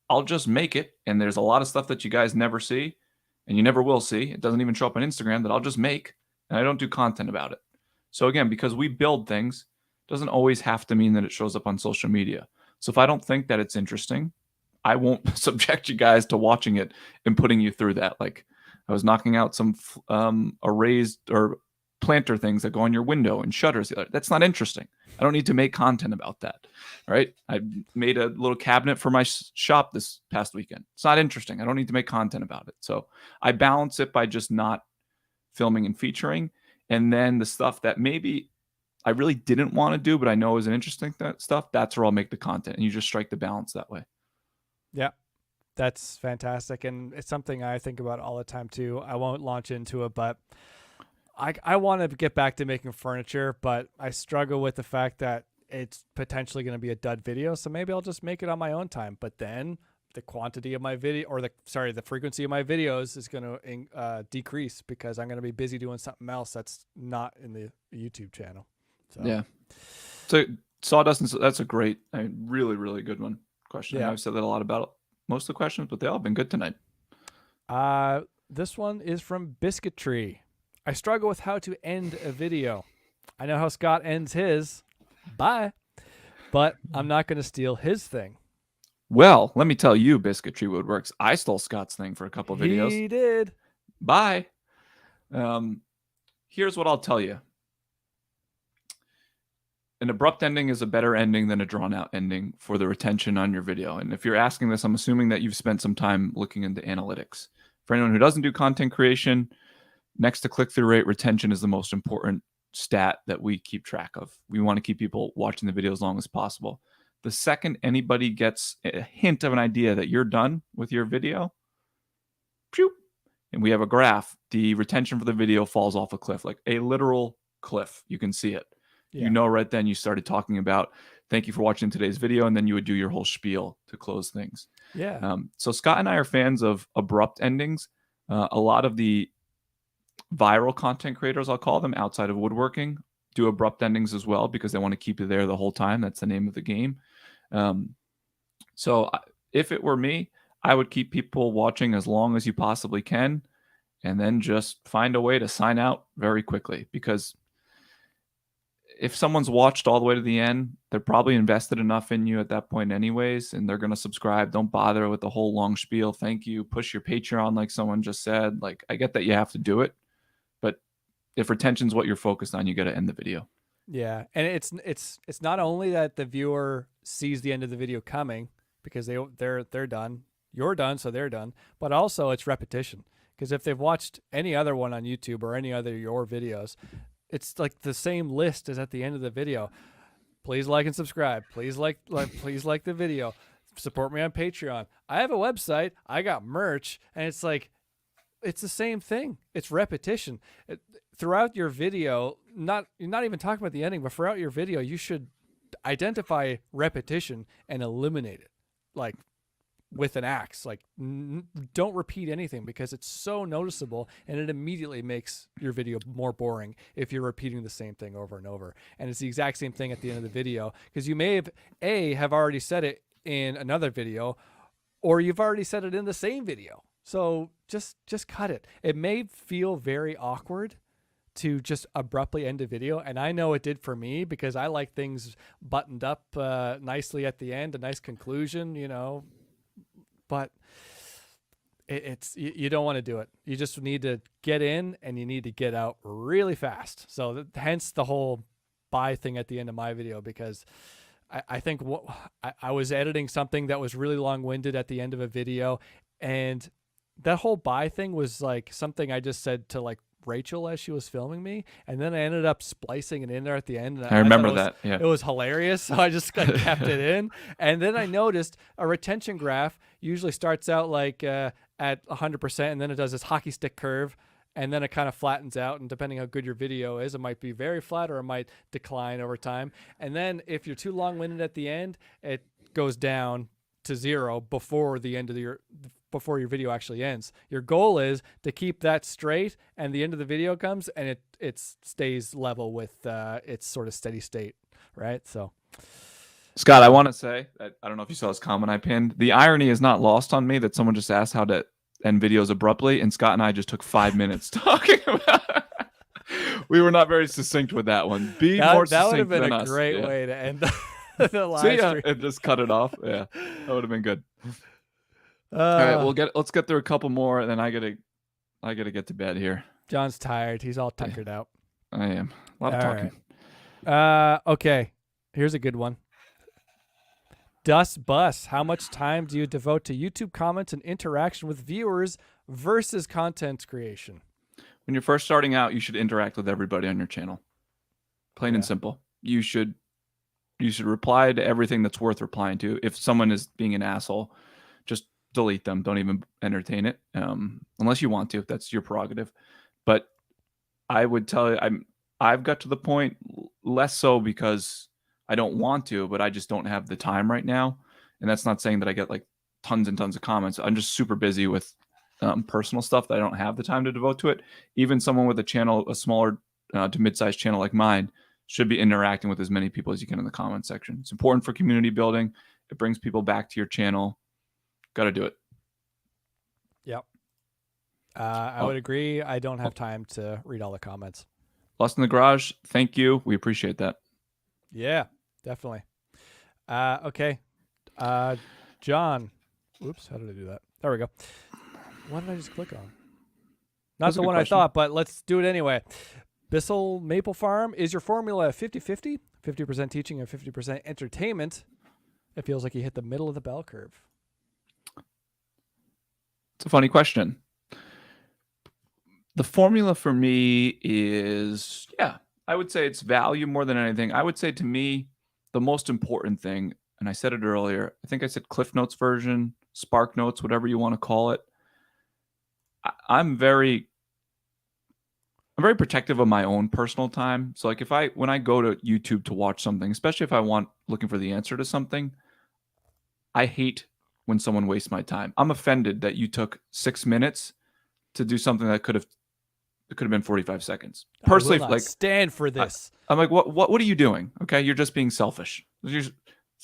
I'll just make it. And there's a lot of stuff that you guys never see and you never will see. It doesn't even show up on Instagram that I'll just make, and I don't do content about it. So again, because we build things, doesn't always have to mean that it shows up on social media. So if I don't think that it's interesting, I won't subject you guys to watching it and putting you through that. Like I was knocking out some erased or planter things that go on your window and shutters. That's not interesting. I don't need to make content about that. All right. I made a little cabinet for my shop this past weekend. It's not interesting. I don't need to make content about it. So I balance it by just not filming and featuring. And then the stuff that maybe I really didn't want to do, but I know is an interesting stuff, that's where I'll make the content. And you just strike the balance that way. Yeah, that's fantastic. And it's something I think about all the time too. I won't launch into it, but I want to get back to making furniture, but I struggle with the fact that it's potentially going to be a dud video. So maybe I'll just make it on my own time. But then the quantity of my video, or the frequency of my videos is going to decrease because I'm going to be busy doing something else that's not in the YouTube channel. So. Yeah. So Sawdust, that's a great, really, really good one. Question. Yeah. I've said that a lot about most of the questions, but they all have been good tonight. This one is from Biscuitry. I struggle with how to end a video. I know how Scott ends his. Bye. But I'm not going to steal his thing. Well, let me tell you, Biscuitry Woodworks, I stole Scott's thing for a couple of videos. He did. Bye. Here's what I'll tell you. An abrupt ending is a better ending than a drawn-out ending for the retention on your video. And if you're asking this, I'm assuming that you've spent some time looking into analytics. For anyone who doesn't do content creation, next to click-through rate, retention is the most important stat that we keep track of. We want to keep people watching the video as long as possible. The second anybody gets a hint of an idea that you're done with your video, phew, and we have a graph, the retention for the video falls off a cliff, like a literal cliff. You can see it. Yeah. You know right then you started talking about, thank you for watching today's video, and then you would do your whole spiel to close things. Yeah. So Scott and I are fans of abrupt endings. A lot of the viral content creators, I'll call them, outside of woodworking, do abrupt endings as well because they want to keep you there the whole time. That's the name of the game. So if it were me, I would keep people watching as long as you possibly can, and then just find a way to sign out very quickly, because if someone's watched all the way to the end, they're probably invested enough in you at that point anyways, and they're going to subscribe. Don't bother with the whole long spiel. Thank you. Push your Patreon like someone just said. Like, I get that you have to do it, but if retention's what you're focused on, you got to end the video. Yeah, and it's not only that the viewer sees the end of the video coming because they're done, you're done, so they're done, but also it's repetition, because if they've watched any other one on YouTube or any other your videos, it's like the same list as at the end of the video. Please like and subscribe. Please please like the video. Support me on Patreon. I have a website. I got merch, and it's like, it's the same thing. It's repetition. Throughout your video, you're not even talking about the ending, but throughout your video, you should identify repetition and eliminate it, like with an axe. Like, don't repeat anything, because it's so noticeable, and it immediately makes your video more boring if you're repeating the same thing over and over. And it's the exact same thing at the end of the video, because you may have already said it in another video, or you've already said it in the same video. So just cut it. It may feel very awkward to just abruptly end a video, and I know it did for me, because I like things buttoned up nicely at the end, a nice conclusion, but you don't want to do it. You just need to get in, and you need to get out really fast. So hence the whole bye thing at the end of my video, because I think I was editing something that was really long-winded at the end of a video, and that whole bye thing was like something I just said to like Rachel as she was filming me, and then I ended up splicing it in there at the end. And I remember that. Yeah, it was hilarious. So I just kept it in, and then I noticed a retention graph usually starts out like at 100%, and then it does this hockey stick curve, and then it kind of flattens out. And depending how good your video is, it might be very flat, or it might decline over time. And then if you're too long-winded at the end, it goes down to 0 before before your video actually ends. Your goal is to keep that straight, and the end of the video comes and it stays level with its sort of steady state, right? So Scott, I want to say that I don't know if you saw this comment I pinned. The irony is not lost on me that someone just asked how to end videos abruptly, and Scott and I just took 5 minutes talking about it. We were not very succinct with that one. More succinct that would have been than a us. great way to end the live See ya, stream. and just cut it off. Yeah, that would have been good. All right, let's get through a couple more, and then I gotta get to bed here. John's tired. He's all tuckered out. I am. A lot of talking. Right. Okay, here's a good one. Dust Bus. How much time do you devote to YouTube comments and interaction with viewers versus content creation? When you're first starting out, you should interact with everybody on your channel. Plain and simple. You should reply to everything that's worth replying to. If someone is being an asshole, just delete them. Don't even entertain it, unless you want to. That's your prerogative. But I would tell you, I've got to the point, less so because I don't want to, but I just don't have the time right now. And that's not saying that I get like tons and tons of comments. I'm just super busy with personal stuff that I don't have the time to devote to it. Even someone with a channel, a smaller to mid-sized channel like mine, should be interacting with as many people as you can in the comment section. It's important for community building. It brings people back to your channel. Got to do it. Yep. I would agree. I don't have time to read all the comments. Lost in the Garage, thank you. We appreciate that. Yeah, definitely. Okay. John. Oops, how did I do that? There we go. What did I just click on? Not the one I thought, but let's do it anyway. Bissell Maple Farm, is your formula 50-50? 50% teaching and 50% entertainment? It feels like you hit the middle of the bell curve. It's a funny question. The formula for me is, I would say it's value more than anything. I would say to me, the most important thing, and I said it earlier, I think I said Cliff Notes version, Spark Notes, whatever you want to call it. I'm very protective of my own personal time. So like when I go to YouTube to watch something, especially if looking for the answer to something, I hate when someone wastes my time. I'm offended that you took 6 minutes to do something that could have been 45 seconds. Personally, I will not stand for this. I'm like, what are you doing? Okay, you're just being selfish. That's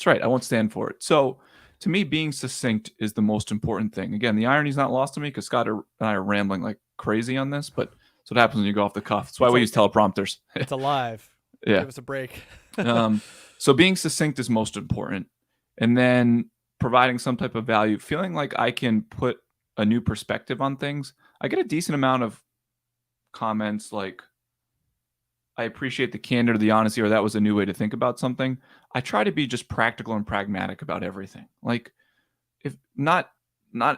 right. I won't stand for it. So to me, being succinct is the most important thing. Again, the irony is not lost on me because Scott and I are rambling like crazy on this, but that's what happens when you go off the cuff. That's why we use teleprompters. It's alive. Yeah. Give us a break. So being succinct is most important. And then providing some type of value, feeling like I can put a new perspective on things. I get a decent amount of comments like, I appreciate the candor, the honesty, or that was a new way to think about something. I try to be just practical and pragmatic about everything. Like, if not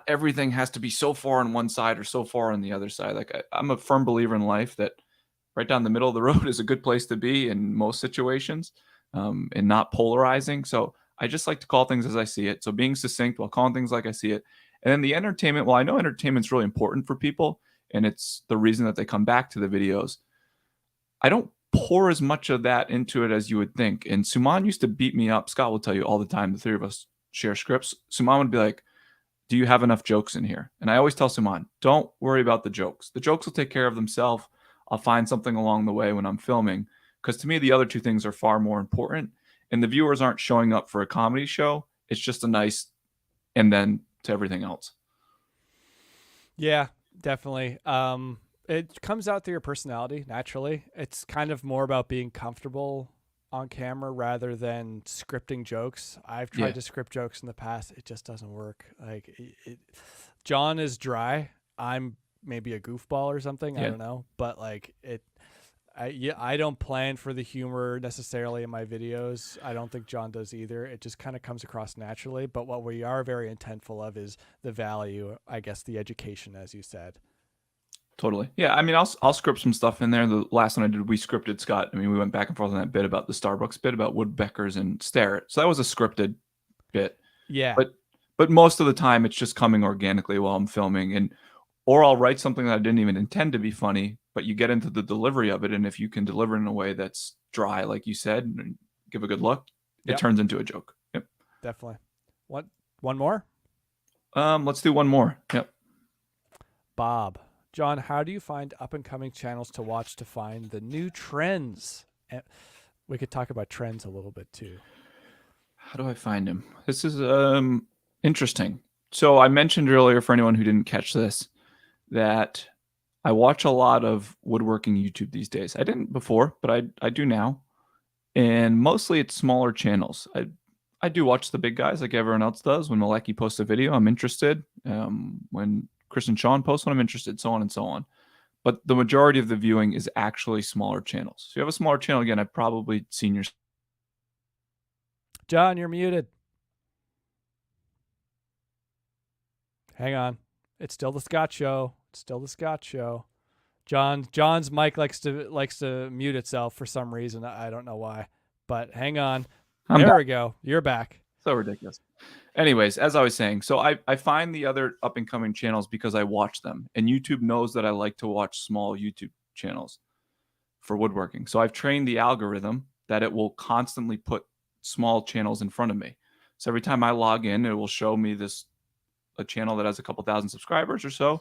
everything has to be so far on one side or so far on the other side. Like, I'm a firm believer in life that right down the middle of the road is a good place to be in most situations, and not polarizing. So I just like to call things as I see it. So being succinct while calling things like I see it. And then the entertainment, well, I know entertainment's really important for people, and it's the reason that they come back to the videos. I don't pour as much of that into it as you would think. And Suman used to beat me up. Scott will tell you all the time. The three of us share scripts. Suman would be like, do you have enough jokes in here? And I always tell Suman, don't worry about the jokes. The jokes will take care of themselves. I'll find something along the way when I'm filming. Because to me, the other two things are far more important. And the viewers aren't showing up for a comedy show. It's just a nice, and then to everything else. Yeah, definitely. It comes out through your personality naturally. It's kind of more about being comfortable on camera rather than scripting jokes. I've tried to script jokes in the past. It just doesn't work. Like John is dry. I'm maybe a goofball or something. I don't know. But like I don't plan for the humor necessarily in my videos. I don't think John does either. It just kind of comes across naturally. But what we are very intentful of is the value, I guess, the education, as you said. Totally. Yeah. I mean, I'll script some stuff in there. The last one I did, we scripted Scott. I mean, we went back and forth on that bit about the Starbucks bit about woodpeckers and stare. So that was a scripted bit. Yeah. But most of the time it's just coming organically while I'm filming, or I'll write something that I didn't even intend to be funny, but you get into the delivery of it. And if you can deliver in a way that's dry, like you said, and give a good look, it turns into a joke. Yep. Definitely. One more? Let's do one more. Yep. Bob. John, how do you find up and coming channels to watch to find the new trends? And we could talk about trends a little bit too. How do I find him? This is interesting. So I mentioned earlier, for anyone who didn't catch this, that I watch a lot of woodworking YouTube these days. I didn't before, but I do now. And mostly it's smaller channels. I do watch the big guys like everyone else does. When Maleki posts a video, I'm interested. When Chris and Sean post one, I'm interested, so on and so on. But the majority of the viewing is actually smaller channels. So if you have a smaller channel, again, I've probably seen your... John, you're muted. Hang on. It's still the Scott Show. It's still the Scott Show. John's mic likes to mute itself for some reason. I don't know why. But hang on. There we go. You're back. So ridiculous. Anyways, as I was saying, so I find the other up and coming channels because I watch them, and YouTube knows that I like to watch small YouTube channels for woodworking. So I've trained the algorithm that it will constantly put small channels in front of me. So every time I log in, it will show me a channel that has a couple thousand subscribers or so,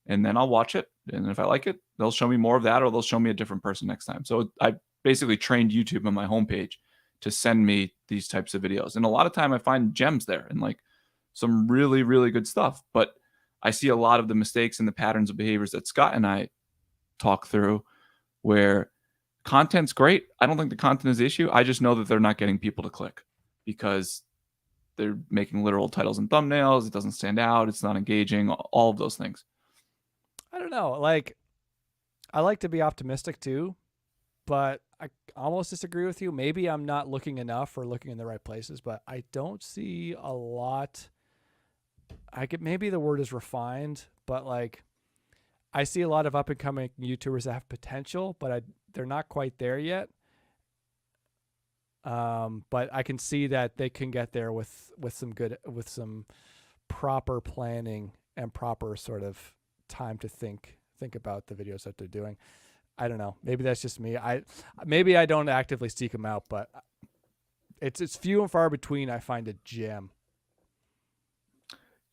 and then I'll watch it. And if I like it, they'll show me more of that, or they'll show me a different person next time. So I basically trained YouTube on my homepage to send me these types of videos. And a lot of time I find gems there and like some really, really good stuff. But I see a lot of the mistakes and the patterns of behaviors that Scott and I talk through, where content's great. I don't think the content is the issue. I just know that they're not getting people to click because they're making literal titles and thumbnails. It doesn't stand out. It's not engaging, all of those things. I don't know. Like, I like to be optimistic too, but I almost disagree with you. Maybe I'm not looking enough or looking in the right places, but I don't see a lot. Maybe the word is refined, but like I see a lot of up and coming YouTubers that have potential, but they're not quite there yet. But I can see that they can get there with some proper planning and proper sort of time to think about the videos that they're doing. I don't know. Maybe that's just me. Maybe I don't actively seek them out, but it's few and far between. I find a gem.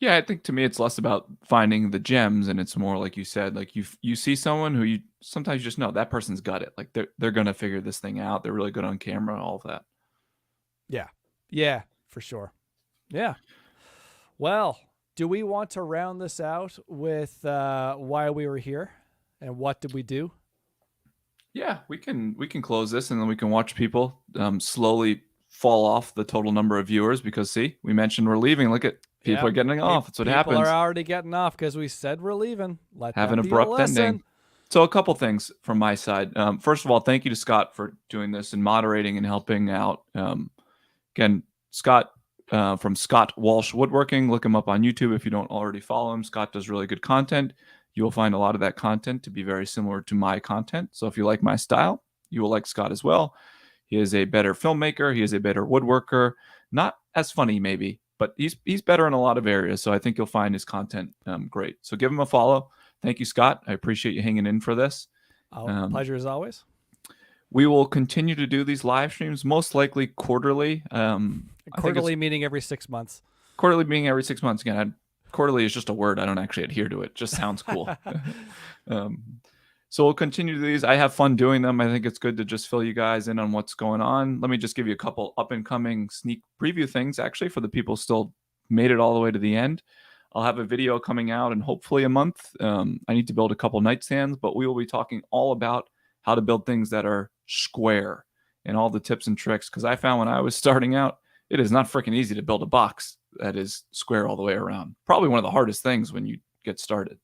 Yeah, I think to me it's less about finding the gems, and it's more like you said, like you see someone who you sometimes just know that person's got it. Like they're gonna figure this thing out. They're really good on camera, all of that. Yeah, for sure. Yeah. Well, do we want to round this out with why we were here and what did we do? Yeah, we can close this, and then we can watch people slowly fall off the total number of viewers because see, we mentioned we're leaving. Look at people are getting off. That's what happens. People are already getting off because we said we're leaving. Have an abrupt ending. So a couple things from my side. First of all, thank you to Scott for doing this and moderating and helping out. Again, Scott from Scott Walsh Woodworking. Look him up on YouTube if you don't already follow him. Scott does really good content. You will find a lot of that content to be very similar to my content. So if you like my style, you will like Scott as well. He is a better filmmaker. He is a better woodworker. Not as funny maybe, but he's better in a lot of areas. So I think you'll find his content great. So give him a follow. Thank you, Scott. I appreciate you hanging in for this. Pleasure as always. We will continue to do these live streams, most likely quarterly. Quarterly meaning every 6 months. Quarterly being every 6 months. Again, quarterly is just a word. I don't actually adhere to it. It just sounds cool. So we'll continue to do these. I have fun doing them. I think it's good to just fill you guys in on what's going on. Let me just give you a couple up and coming sneak preview things, actually, for the people still made it all the way to the end. I'll have a video coming out in hopefully a month. I need to build a couple nightstands, but we will be talking all about how to build things that are square and all the tips and tricks. Because I found when I was starting out, it is not freaking easy to build a box that is square all the way around. Probably one of the hardest things when you get started.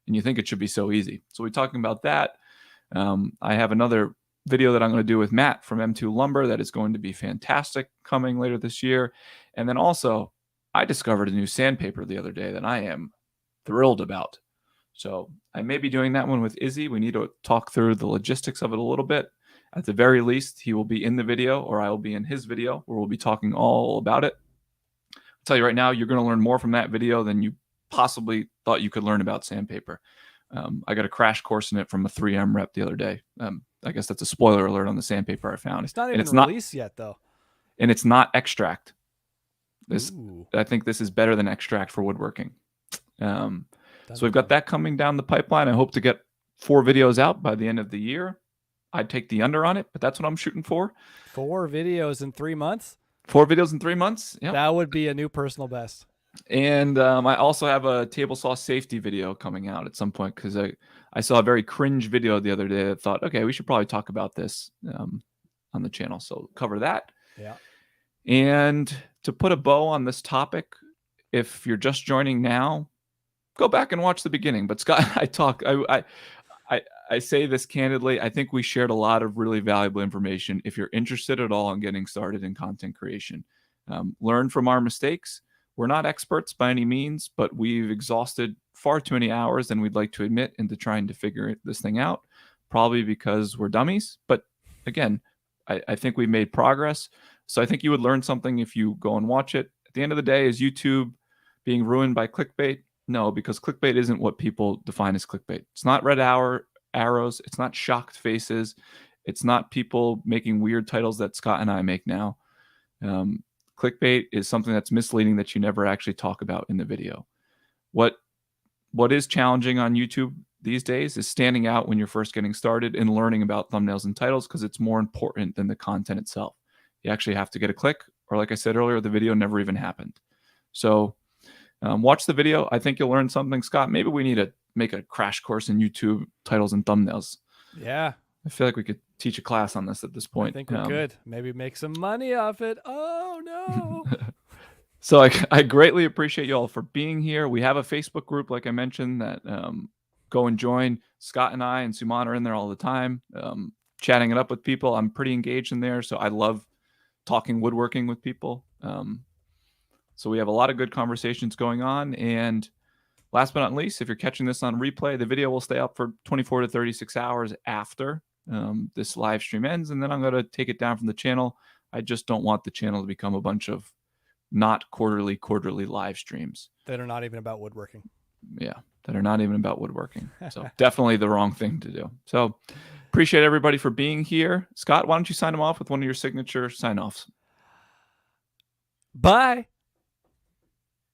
And you think it should be so easy. So we're talking about that. I have another video that I'm going to do with Matt from M2 Lumber that is going to be fantastic coming later this year. And then also, I discovered a new sandpaper the other day that I am thrilled about. So I may be doing that one with Izzy. We need to talk through the logistics of it a little bit. At the very least, he will be in the video, or I will be in his video, where we'll be talking all about it. I'll tell you right now, you're going to learn more from that video than you possibly thought you could learn about sandpaper. I got a crash course in it from a 3M rep the other day. I guess that's a spoiler alert on the sandpaper I found. It's not even released yet, though. And it's not extract. This I think this is better than extract for woodworking. So we've got Dun. that coming down the pipeline. I hope to get 4 videos out by the end of the year. I'd take the under on it, but that's what I'm shooting for. 4 videos in 3 months? 4 videos in 3 months. Yeah. That would be a new personal best. And I also have a table saw safety video coming out at some point, because I saw a very cringe video the other day that thought, okay, we should probably talk about this on the channel. So cover that. Yeah. And to put a bow on this topic, if you're just joining now, go back and watch the beginning. But Scott, I say this candidly. I think we shared a lot of really valuable information. If you're interested at all in getting started in content creation, learn from our mistakes. We're not experts by any means, but we've exhausted far too many hours than we'd like to admit into trying to figure this thing out, probably because we're dummies. But again, I think we've made progress. So I think you would learn something if you go and watch it. At the end of the day, is YouTube being ruined by clickbait? No, because clickbait isn't what people define as clickbait. It's not red arrows. It's not shocked faces. It's not people making weird titles that Scott and I make now. Clickbait is something that's misleading that you never actually talk about in the video. What is challenging on YouTube these days is standing out when you're first getting started and learning about thumbnails and titles, because it's more important than the content itself. You actually have to get a click, or like I said earlier, the video never even happened. So watch the video. I think you'll learn something. Scott, maybe we need to make a crash course in YouTube titles and thumbnails. Yeah. I feel like we could teach a class on this at this point. I think we could. Maybe make some money off it. Oh, no. So I greatly appreciate you all for being here. We have a Facebook group, like I mentioned, that go and join. Scott and I and Suman are in there all the time, chatting it up with people. I'm pretty engaged in there, so I love talking woodworking with people. So we have a lot of good conversations going on. And last but not least, if you're catching this on replay, the video will stay up for 24 to 36 hours after this live stream ends, and then I'm going to take it down from the channel. I just don't want the channel to become a bunch of not quarterly live streams that are not even about woodworking. Yeah, that are not even about woodworking. So definitely the wrong thing to do. So appreciate everybody for being here. Scott, why don't you sign them off with one of your signature sign-offs? Bye.